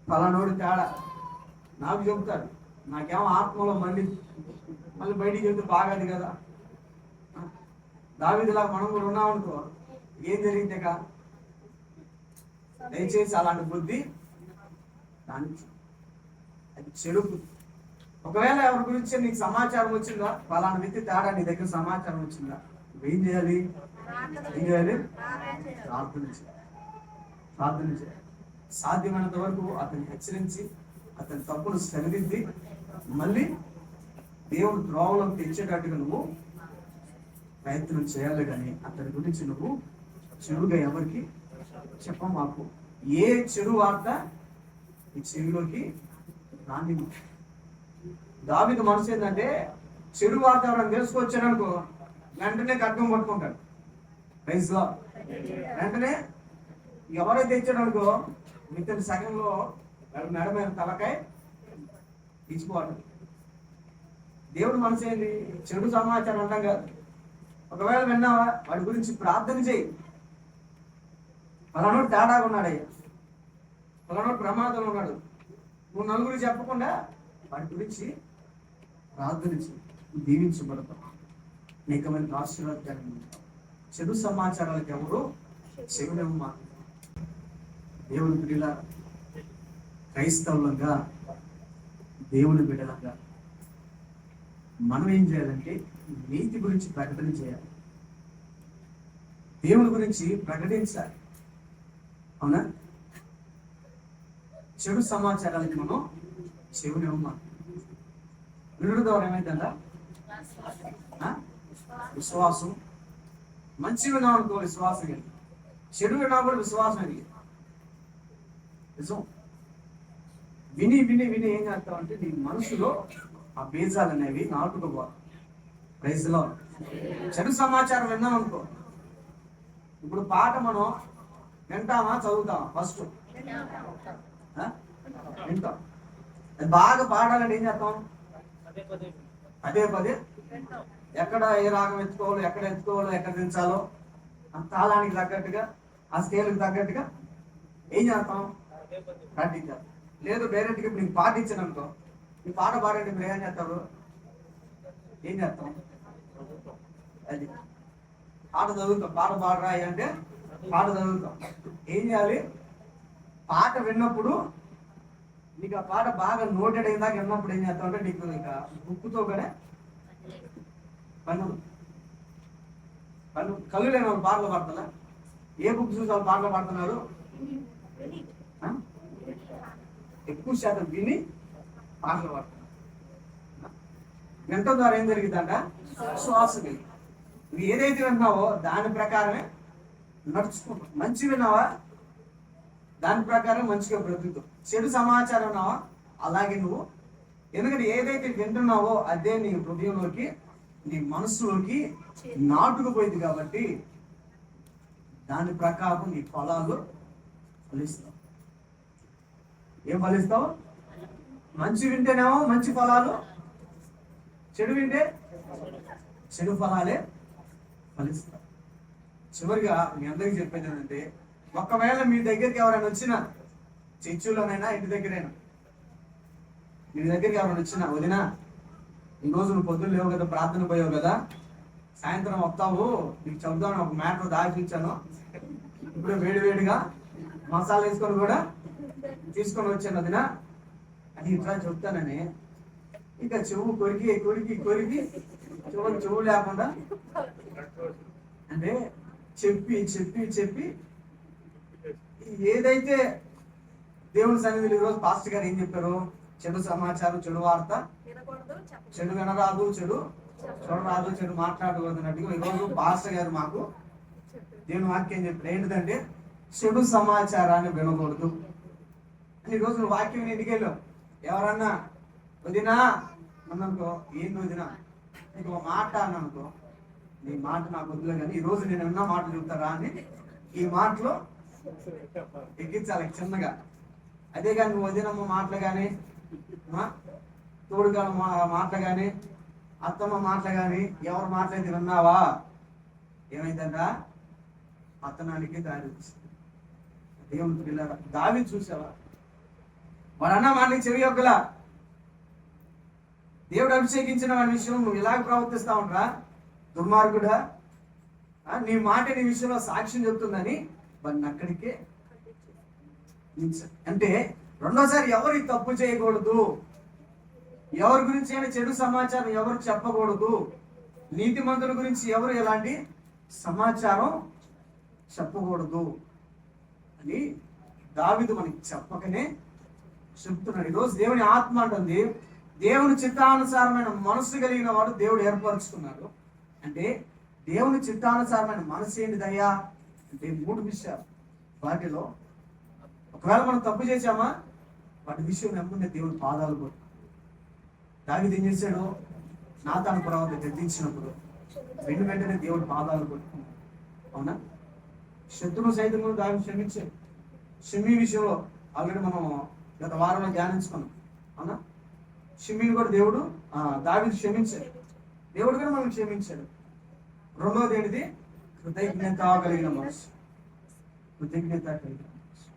పలానోడు తేడా నాకు చెబుతారు. నాకేమో ఆత్మలో మళ్ళీ బయటికి వెళ్తే బాగాది కదా. దావీదులాగా మనం కూడా ఉన్నామనుకో, ఏం జరిగింది కా? దయచేసి అలాంటి బుద్ధి దానికి అది చెడు బుద్ధి. ఒకవేళ ఎవరి గురించి నీకు సమాచారం వచ్చిందా, పలానా వ్యక్తి తేడా నీ దగ్గర సమాచారం వచ్చిందా, ఏం చేయాలి? ప్రార్థన చేయాలి. సాధ్యమైనంత వరకు అతన్ని హెచ్చరించి అతని తప్పును సరిదిద్ది మళ్ళీ దేవుడు ద్రోవలో తెచ్చేటట్టుగా నువ్వు ప్రయత్నం చేయాలి. కానీ అతని గురించి నువ్వు చెడుగా ఎవరికి చెప్పమాకు. ఏ చెడు వార్త ఈ చెవిలోకి రాని. దావీదు మనసు ఏంటంటే, చెడు వార్త ఎవరైనా తెలుసుకొచ్చాడనుకో వెంటనే ఖడ్గం పట్టుకుంటాడు. Praise lord. వెంటనే ఎవరైతే తెచ్చాడనుకో మిగతా సగంలో మెడ మీద తలకాయ ఇచ్చిపోవడం. దేవుడు మనసు ఏంది? చెడు సమాచారం అంటాం కాదు. ఒకవేళ విన్నావా, వాడి గురించి ప్రార్థన చేయి. పలానోడు తేడాగా ఉన్నాడయ్యా, పలానోడు ప్రమాదంలో ఉన్నాడు, నువ్వు నలుగురు చెప్పకుండా వాడి గురించి ప్రార్థన చేయి. దీవించబడతావు, అనేకమైన ఆశీర్వాదాలు. చెడు సమాచారాలకు ఎవరు చెవినమ్మా. దేవుని ప్రియుల క్రైస్తవులంగా దేవుని బిడ్డలంగా మనం ఏం చేయాలంటే నీతి గురించి ప్రకటన చేయాలి, దేవుని గురించి ప్రకటించాలి. అవునా? చెడు సమాచారానికి మనం చెవునివ్వమని. వినుడు ద్వారా ఏమైందా? విశ్వాసం. మంచి విన్నాం అనుకో విశ్వాసం కలిగి, చెడు విన్నా కూడా విశ్వాసం కలిగి. నిజం. విని విని విని ఏం చేస్తామంటే నీ మనసులో ఆ బీజాలు అనేవి నాటుకుపోవాలి. ప్రైజ్లో చెడు సమాచారం విన్నాం అనుకో, ఇప్పుడు పాట మనం వింటామా చదువుతామా? ఫస్ట్ వింటాం. అది బాగా పాడాలంటే ఏం చేస్తాం? పదే పదే ఎక్కడ ఏ రాగం ఎత్తుకోవాలో, ఎక్కడ దించాలో ఆ తాళానికి తగ్గట్టుగా, ఆ స్కేల్కి తగ్గట్టుగా ఏం చేస్తాం? పాటించాలి. లేదు డైరెక్ట్గా ఇప్పుడు నీకు పాట ఇచ్చాను అనుకో, నీ పాట పాడండి, మీరు ఏం చేస్తారు? ఏం చేస్తాం? అది పాట చదువుతాం. పాట పాడరా అంటే పాట చదువుతాం. ఏం చేయాలి? పాట విన్నప్పుడు నీకు ఆ పాట బాగా నోటెడ్ అయిందాక విన్నప్పుడు ఏం చేస్తావు అంటే నీకు ఇక బుక్కుతో కూడా కళ్ళు లేని వాళ్ళు పాటలు పాడుతున్నా. ఏ బుక్ చూసి వాళ్ళు పాటలు పాడుతున్నారు? ఎక్కువ శాతం విని పాటలు పాడుతున్నారు. వినటం ద్వారా ఏం జరిగిందంట? శ్వాస కలిగి నువ్వు ఏదైతే విన్నావో దాని ప్రకారమే నడుచుకుంటావు. మంచి విన్నావా దాని ప్రకారం మంచిగా బ్రతుకుతావు. చెడు సమాచారం విన్నావా అలాగే నువ్వు, ఎందుకంటే ఏదైతే వింటున్నావో అదే నీ హృదయంలోకి, నీ మనసులోకి నాటుకుపోయింది కాబట్టి దాని ప్రకారం నీ ఫలాలు ఫలిస్తావు. ఏం ఫలిస్తావు? మంచి వింటేనేమో మంచి ఫలాలు, చెడు వింటే చెడు ఫలాలే ఫలిస్తావు. చివరిగా మీ అందరికీ చెప్పేది ఏంటంటే, ఒకవేళ మీ దగ్గరికి ఎవరైనా వచ్చినా, చర్చిలోనైనా ఇంటి దగ్గరైనా, మీ దగ్గరికి ఎవరైనా వచ్చినా, వదినా ఈరోజు నువ్వు పొద్దున్న లేవు కదా, ప్రార్థన పోయావు కదా, సాయంత్రం వస్తావు, నీకు చెప్తాను ఒక మ్యాటర్ దాచిచ్చాను, ఇప్పుడు వేడివేడిగా మసాలా వేసుకొని కూడా తీసుకొని వచ్చాను వదినా అని ఇట్లా చెప్తానని, ఇక చెవు కొరికి కొరికి కొరికి చెవు లేకుండా అంటే చెప్పి చెప్పి చెప్పి ఏదైతే దేవుని సన్నిధిలో ఈరోజు పాస్టర్ గారు ఏం చెప్పారు? చెడు సమాచారం, చెడు వార్త, చెడు వినరాదు, చెడు చూడరాదు, చెడు మాట్లాడకూడదు అన్నట్టుగా ఈరోజు పాస్టర్ గారు మాకు దేవుని వాక్యం చెప్పారు. ఏంటిదంటే చెడు సమాచారాన్ని వినకూడదు అని. ఈరోజు నువ్వు వాక్యం ఇంటికి వెళ్ళావు, ఎవరన్నా వదినా అన్ననుకో, ఏంటి వదినా నీకు ఒక మాట అన్ననుకో, నీ మాట నాకు వద్దులే కానీ ఈరోజు నేను ఉన్న మాటలు చెప్తారా అని ఈ మాటలో ఎక్కించాలి చిన్నగా. అదే కానీ నువ్వు వదినమ్మ మాటలు కానీ, తోడుగా మాటలు కానీ, అత్తమ్మ మాటలు కానీ, ఎవరు మాటలైతే విన్నావా ఏమైందంట? పతనానికి దారి తీస్తుంది. దేవుని పిల్లరా, దావీదు చూసావా? వాడు అన్న మాటకి చెవి యొక్కలా. దేవుడు అభిషేకించిన వాడి విషయంలో నువ్వు ఇలాగ ప్రవర్తిస్తా ఉంటా? దుర్మార్గుడా, నీ మాట నీ విషయంలో సాక్ష్యం చెప్తుందని వాడిని అక్కడికే. అంటే రెండోసారి ఎవరు తప్పు చేయకూడదు, ఎవరి గురించి అయినా చెడు సమాచారం ఎవరు చెప్పకూడదు, నీతిమంతుల గురించి ఎవరు ఎలాంటి సమాచారం చెప్పకూడదు అని దావీదు మనకి చెప్పకనే చెప్తున్నాడు. ఈరోజు దేవుని ఆత్మ అంటుంది, దేవుని చిత్తానుసారమైన మనసు కలిగిన వాడు దేవుడు ఏర్పరచుకున్నాడు. అంటే దేవుని చిత్తానుసారమైన మనసు ఏంటిదయ్యా అంటే 3 విషయాలు. వాటిలో ఒకవేళ మనం తప్పు చేశామా వాటి విషయం నెమ్మది దేవుని పాదాలు కొట్టు. దావీదు ఏం చేశాడు? నాతాను ప్రవక్త గద్దించినప్పుడు వెంటనే దేవుడి పాదాలు కొట్టుకున్నాడు. అవునా? శత్రువు సైతం దావీదు క్షమించాడు. షిమీ విషయంలో ఆల్రెడీ మనం గత వారంలో ధ్యానించుకున్నాం. అవునా? షిమీని కూడా దేవుడు దావీదు క్షమించాడు. దేవుడు కూడా మనం క్షమించాడు. రెండోది ఏంటిది? కృతజ్ఞత కలిగిన మనసు. కృతజ్ఞత కలిగిన మనసు.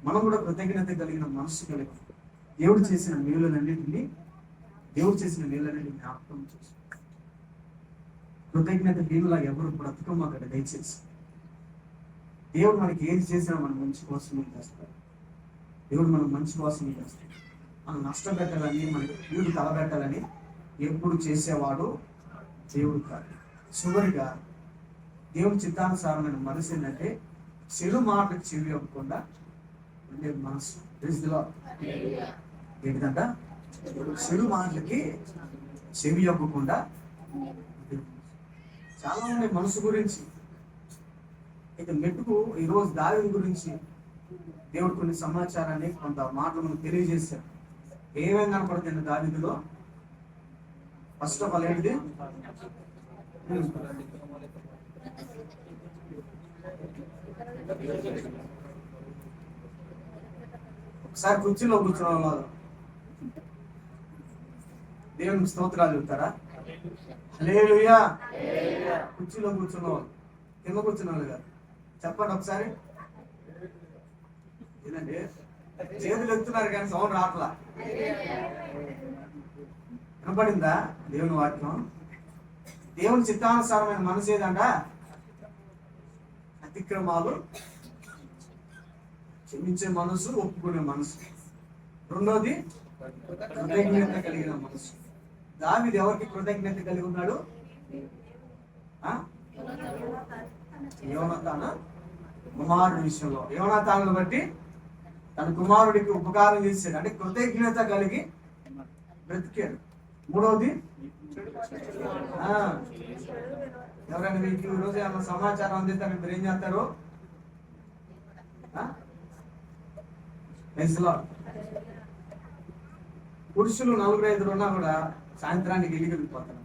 మనం కూడా కృతజ్ఞత కలిగిన మనసు కలిగి దేవుడు చేసిన మేలులన్నింటినీ జ్ఞాపకం చేసి కృతజ్ఞత హీనులా ఎవరు బ్రతకం అక్కడ దయచేసి. దేవుడు మనకి ఏది చేసినా మన మంచి కోసమే చేస్తాడు. దేవుడు మనం మంచి కోసమే చేస్తాడు. మనం నష్టపెట్టాలని, మనకి కీడు తలబెట్టాలని ఎప్పుడు చేసేవాడు దేవుడు కాదు. చివరిగా దేవుని చిత్తానుసారమైన మనసు ఏంటంటే చెడు మాటలకు చెవి ఇవ్వకుండా ఉండే మనసు. ఏంటంట? చెడు మాటలకి చెవి ఇవ్వకుండా. చాలా ఉన్నాయి మనసు గురించి. ఇక మెట్టుకు ఈరోజు దావీదు గురించి దేవుడు కొన్ని సమాచారాన్ని, కొంత మాటలు మనకు తెలియజేశారు. ఏమేమి కనపడుతుంది దావీదులో? ఫస్ట్ ఆఫ్ ఆల్ ఏంటిది? ఒకసారి కుర్చీలో కూర్చున్న వాళ్ళు దేవునికి స్తోత్రాలు చెప్తారా? హల్లెలూయా. కుర్చీలో కూర్చున్న వాళ్ళు, కింద కూర్చున్న వాళ్ళు కాదు. చెప్పండి ఒకసారి. ఏంటంటే చేతులు ఎత్తున్నారు కానీ సౌండ్ రావట్లా. వినపడిందా దేవుని వాక్యం? దేవుని చిత్తానుసారమైన మనసు ఏదంట? అతిక్రమాలు క్షమించే మనసు, ఒప్పుకునే మనసు. రెండోది కృతజ్ఞత కలిగిన మనసు. దావీదు ఎవరికి కృతజ్ఞత కలిగి ఉన్నాడు? యోనాతాను కుమారుడి విషయంలో. యోనాతాను బట్టి తన కుమారుడికి ఉపకారం చేశాడు, అంటే కృతజ్ఞత కలిగి బ్రతికాడు. మూడవది, ఎవరైనా మీకు ఈరోజు ఏమన్నా సమాచారం అందిస్తే మీరు ఏం చేస్తారు? పురుషులు 4-5 ఉన్నా కూడా సాయంత్రానికి ఇల్లు వెళ్ళిపోతారు.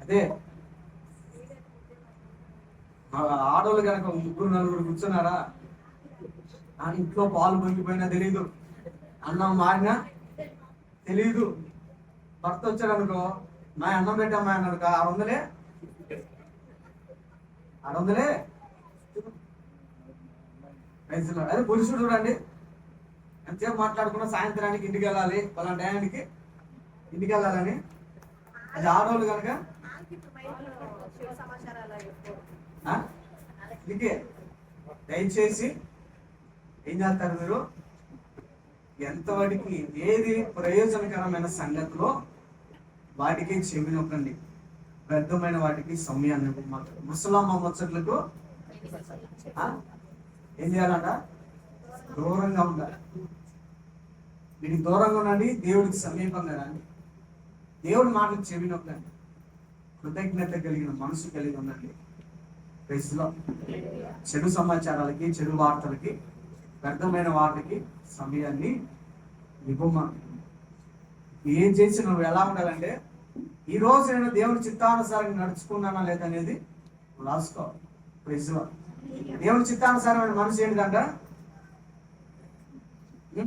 అదే ఆడవాళ్ళు కనుక 3-4 కూర్చున్నారా, ఇంట్లో పాలు పొంగిపోయినా తెలీదు, అన్నం మారినా తెలీదు. భర్త వచ్చాడు అనుకో, మా అన్నం పెట్టామా అన్నాడు, 600 అదే పురుషుడు చూడండి, ఎంతసేపు మాట్లాడుకున్నా సాయంత్రానికి ఇంటికి వెళ్ళాలి, పలానా టయానికి ఇంటికి వెళ్ళాలని. అది ఆడవాళ్ళు కనుక ఇంకే. దయచేసి ఏం చేస్తారు మీరు? ఎంతవాడికి ఏది ప్రయోజనకరమైన సంగతిలో వాటికి చెవి నొక్కండి. వ్యర్థమైన వాటికి సమయాన్ని, ముసలమ్మ ముచ్చట్లకు ఏం చేయాలంట? దూరంగా ఉండాలి. వీడికి దూరంగా ఉండండి, దేవుడికి సమీపంగా రండి. దేవుడి మాటలు చెవి నొక్కండి. కృతజ్ఞత కలిగిన మనసు కలిగి ఉండండి. ప్రైజ్లో చెడు సమాచారాలకి, చెడు వార్తలకి, వ్యర్థమైన వాటికి సమయాన్ని ఇవ్వమా. ఏం చేసి నువ్వు ఎలా ఉండాలంటే, ఈ రోజు నేను దేవుడి చిత్తానుసారంగా నడుచుకున్నానా లేదనేది రాసుకోవాలి. ప్రైజ్లో దేవుడి చిత్తానుసారమైన మనసు ఏంటంట? ఈ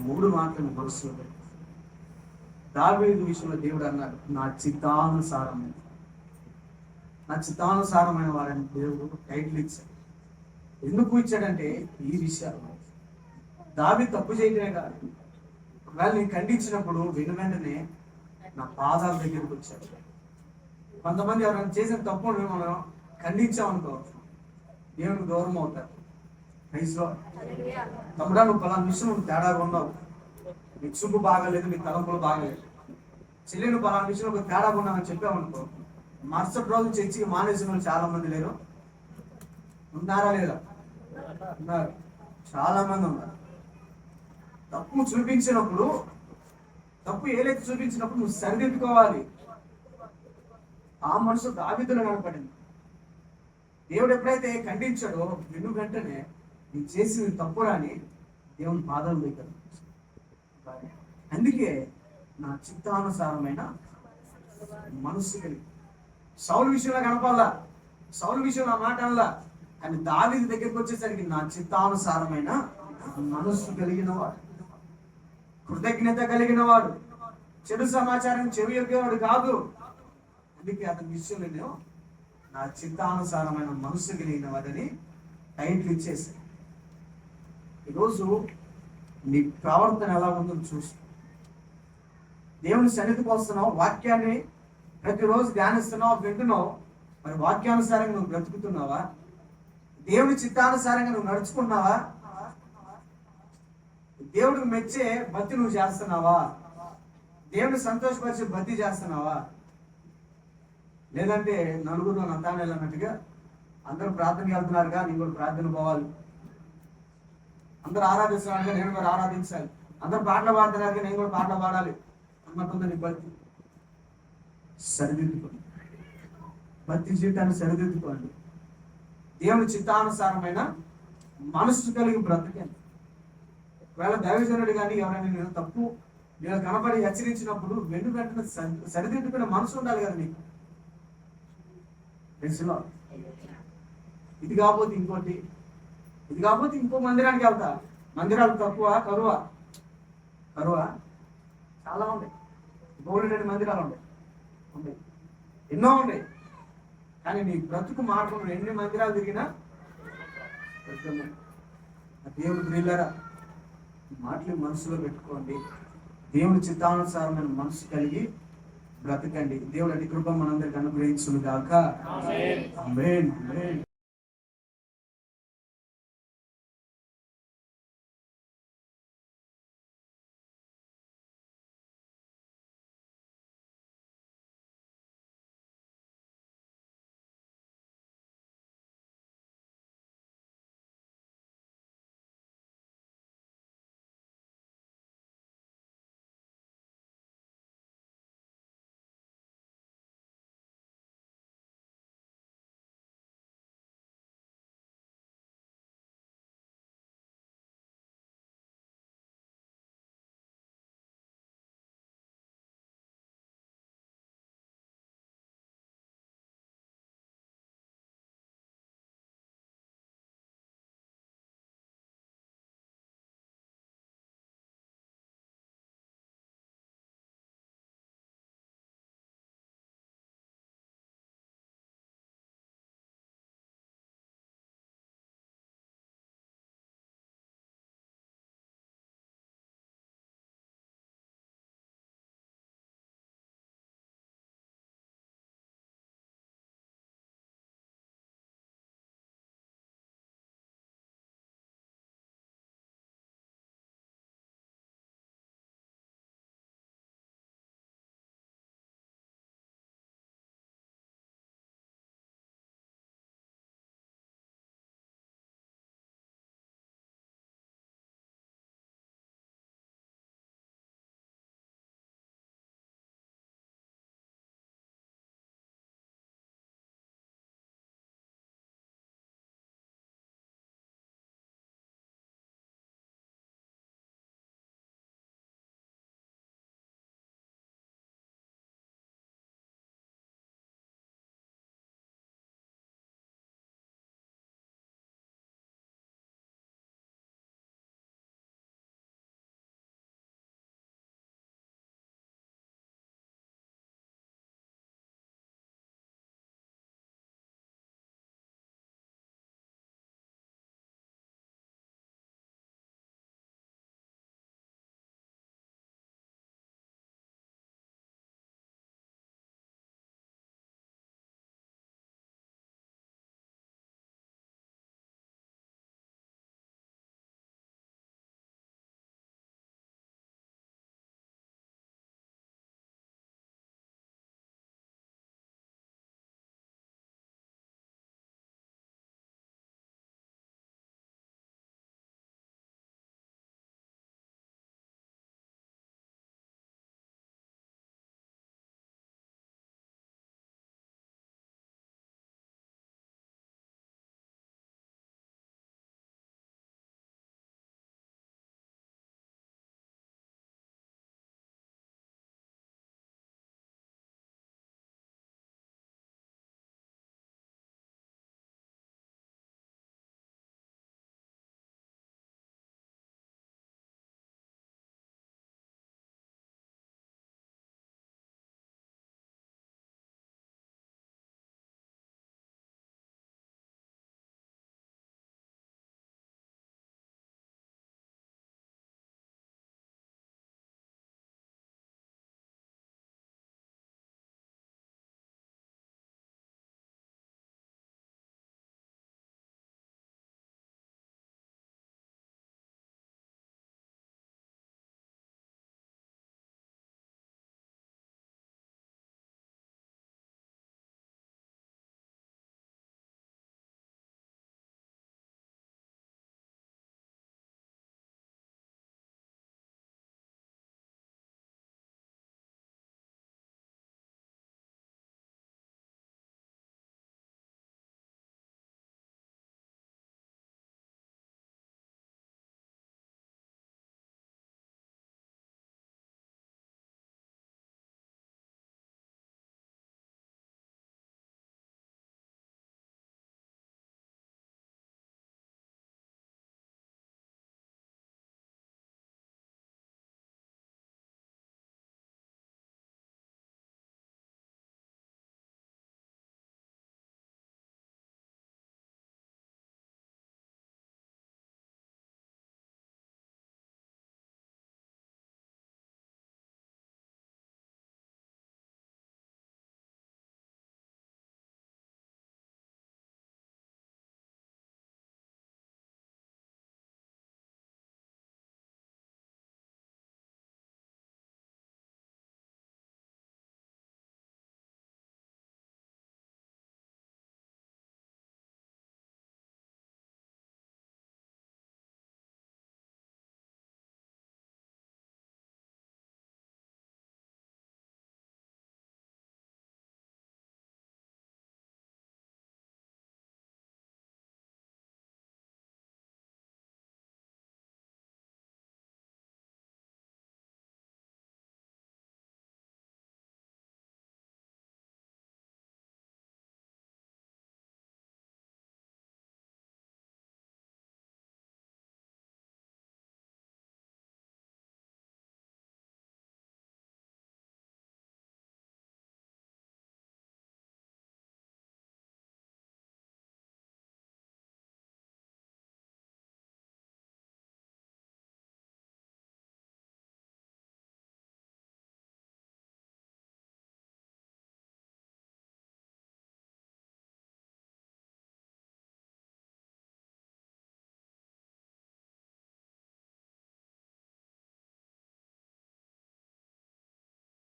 3 మాటలను మనసులో దావీదు విషయంలో దేవుడు అన్నాడు, నా చిత్తానుసారమైన వారిని దేవుడు టైటిల్ ఇచ్చాడు. ఎందుకు ఇచ్చాడంటే ఈ విషయాలు దావీదు తప్పు చేయడమే కాదు, ఒకవేళ నేను ఖండించినప్పుడు వెంటనే నా పాదాల దగ్గరికి వచ్చాడు. కొంతమంది ఎవరైనా చేసిన తప్పును మనం ఖండించామనుకో దేవునికి దూరం అవుతారు. తమ్ముడా, నువ్వు పలానా విషయం నువ్వు తేడాగా ఉన్నావు, నీ చూపు బాగాలేదు, నీ తలంపులు బాగాలేదు, చెల్లి నువ్వు పలానా విషయంలో ఒక తేడాగా ఉన్నావని చెప్పామనుకో, మరుసటి రోజు చర్చికి మానేసిన వాళ్ళు చాలా మంది లేరు. ఉన్నారా లేదా? ఉన్నారు, చాలా మంది ఉన్నారు. తప్పు చూపించినప్పుడు, తప్పు ఏదైతే చూపించినప్పుడు నువ్వు సరిదిద్దుకోవాలి. ఆ మనసు దావీదులో కనపడింది. దేవుడు ఎప్పుడైతే ఖండించాడో వెంటనే నీ చేసిన తప్పురాని దేవుని పాదాల దగ్గర. అందుకే నా చిత్తానుసారమైన మనస్సు కలిగి. సౌలు విషయంలో కనపాలా, సౌలు విషయంలో ఆ మాట అనలా, కానీ దావీదు దగ్గరికి వచ్చేసరికి నా చిత్తానుసారమైన మనస్సు కలిగిన వాడు, కృతజ్ఞత కలిగిన వాడు, చెడు సమాచారం చెవి యొక్కేవాడు కాదు. అందుకే అతని విషయంలో నేను నా చిత్తానుసారమైన మనస్సు కలిగిన వాడని టైటిల్ ఇచ్చేసి. ఈరోజు నీ ప్రవర్తన ఎలా ఉందో చూసి దేవుని సన్నిధికి వస్తున్నావు, వాక్యాన్ని ప్రతిరోజు ధ్యానిస్తున్నావు, వింటున్నావు, మరి వాక్యానుసారంగా నువ్వు బ్రతుకుతున్నావా? దేవుని చిత్తానుసారంగా నువ్వు నడుచుకున్నావా? దేవుడికి మెచ్చే భక్తి నువ్వు చేస్తున్నావా? దేవుని సంతోషపరిచే భక్తి చేస్తున్నావా? లేదంటే నలుగురు నంతానేలు అన్నట్టుగా అందరూ ప్రార్థనకి వెళ్తున్నారుగా, నేను కూడా ప్రార్థన పోవాలి, అందరూ ఆరాధిస్తున్నారుగా నేను కూడా ఆరాధించాలి, అందరూ పాటలు పాడుతున్నారుగా నేను కూడా పాటలు పాడాలి అన్నట్టుంది నీ భక్తి. సరిదిద్దుకోండి, భక్తి జీవితాన్ని సరిదిద్దుకోండి. దేవుని చిత్తానుసారమైన మనసు కలిగి బ్రతకండి. ఒకవేళ దైవజనుడు కానీ ఎవరైనా నేను తప్పు నేను కనపడి హెచ్చరించినప్పుడు వెంటనే సరిదిద్దుకునే మనసు ఉండాలి కదా నీకు. తెలుసులో ఇది కాకపోతే ఇంకోటి, ఇది కాకపోతే ఇంకో మందిరానికి వెళ్తా. మందిరాలు తక్కువ, కరువా? చాలా ఉన్నాయి. బోల్డెడ్ మందిరాలు ఉన్నాయి, ఎన్నో ఉన్నాయి. కానీ నీ బ్రతుకు మార్గం ఎన్ని మందిరాలు తిరిగినా దేవుడు ప్రియులారా, మాటలు మనసులో పెట్టుకోండి. దేవుని చిత్తానుసారమైన మనసు కలిగి బ్రతకండి. దేవుడు అతి కృప మనందరికి అనుగ్రహించును గాక. ఆమేన్.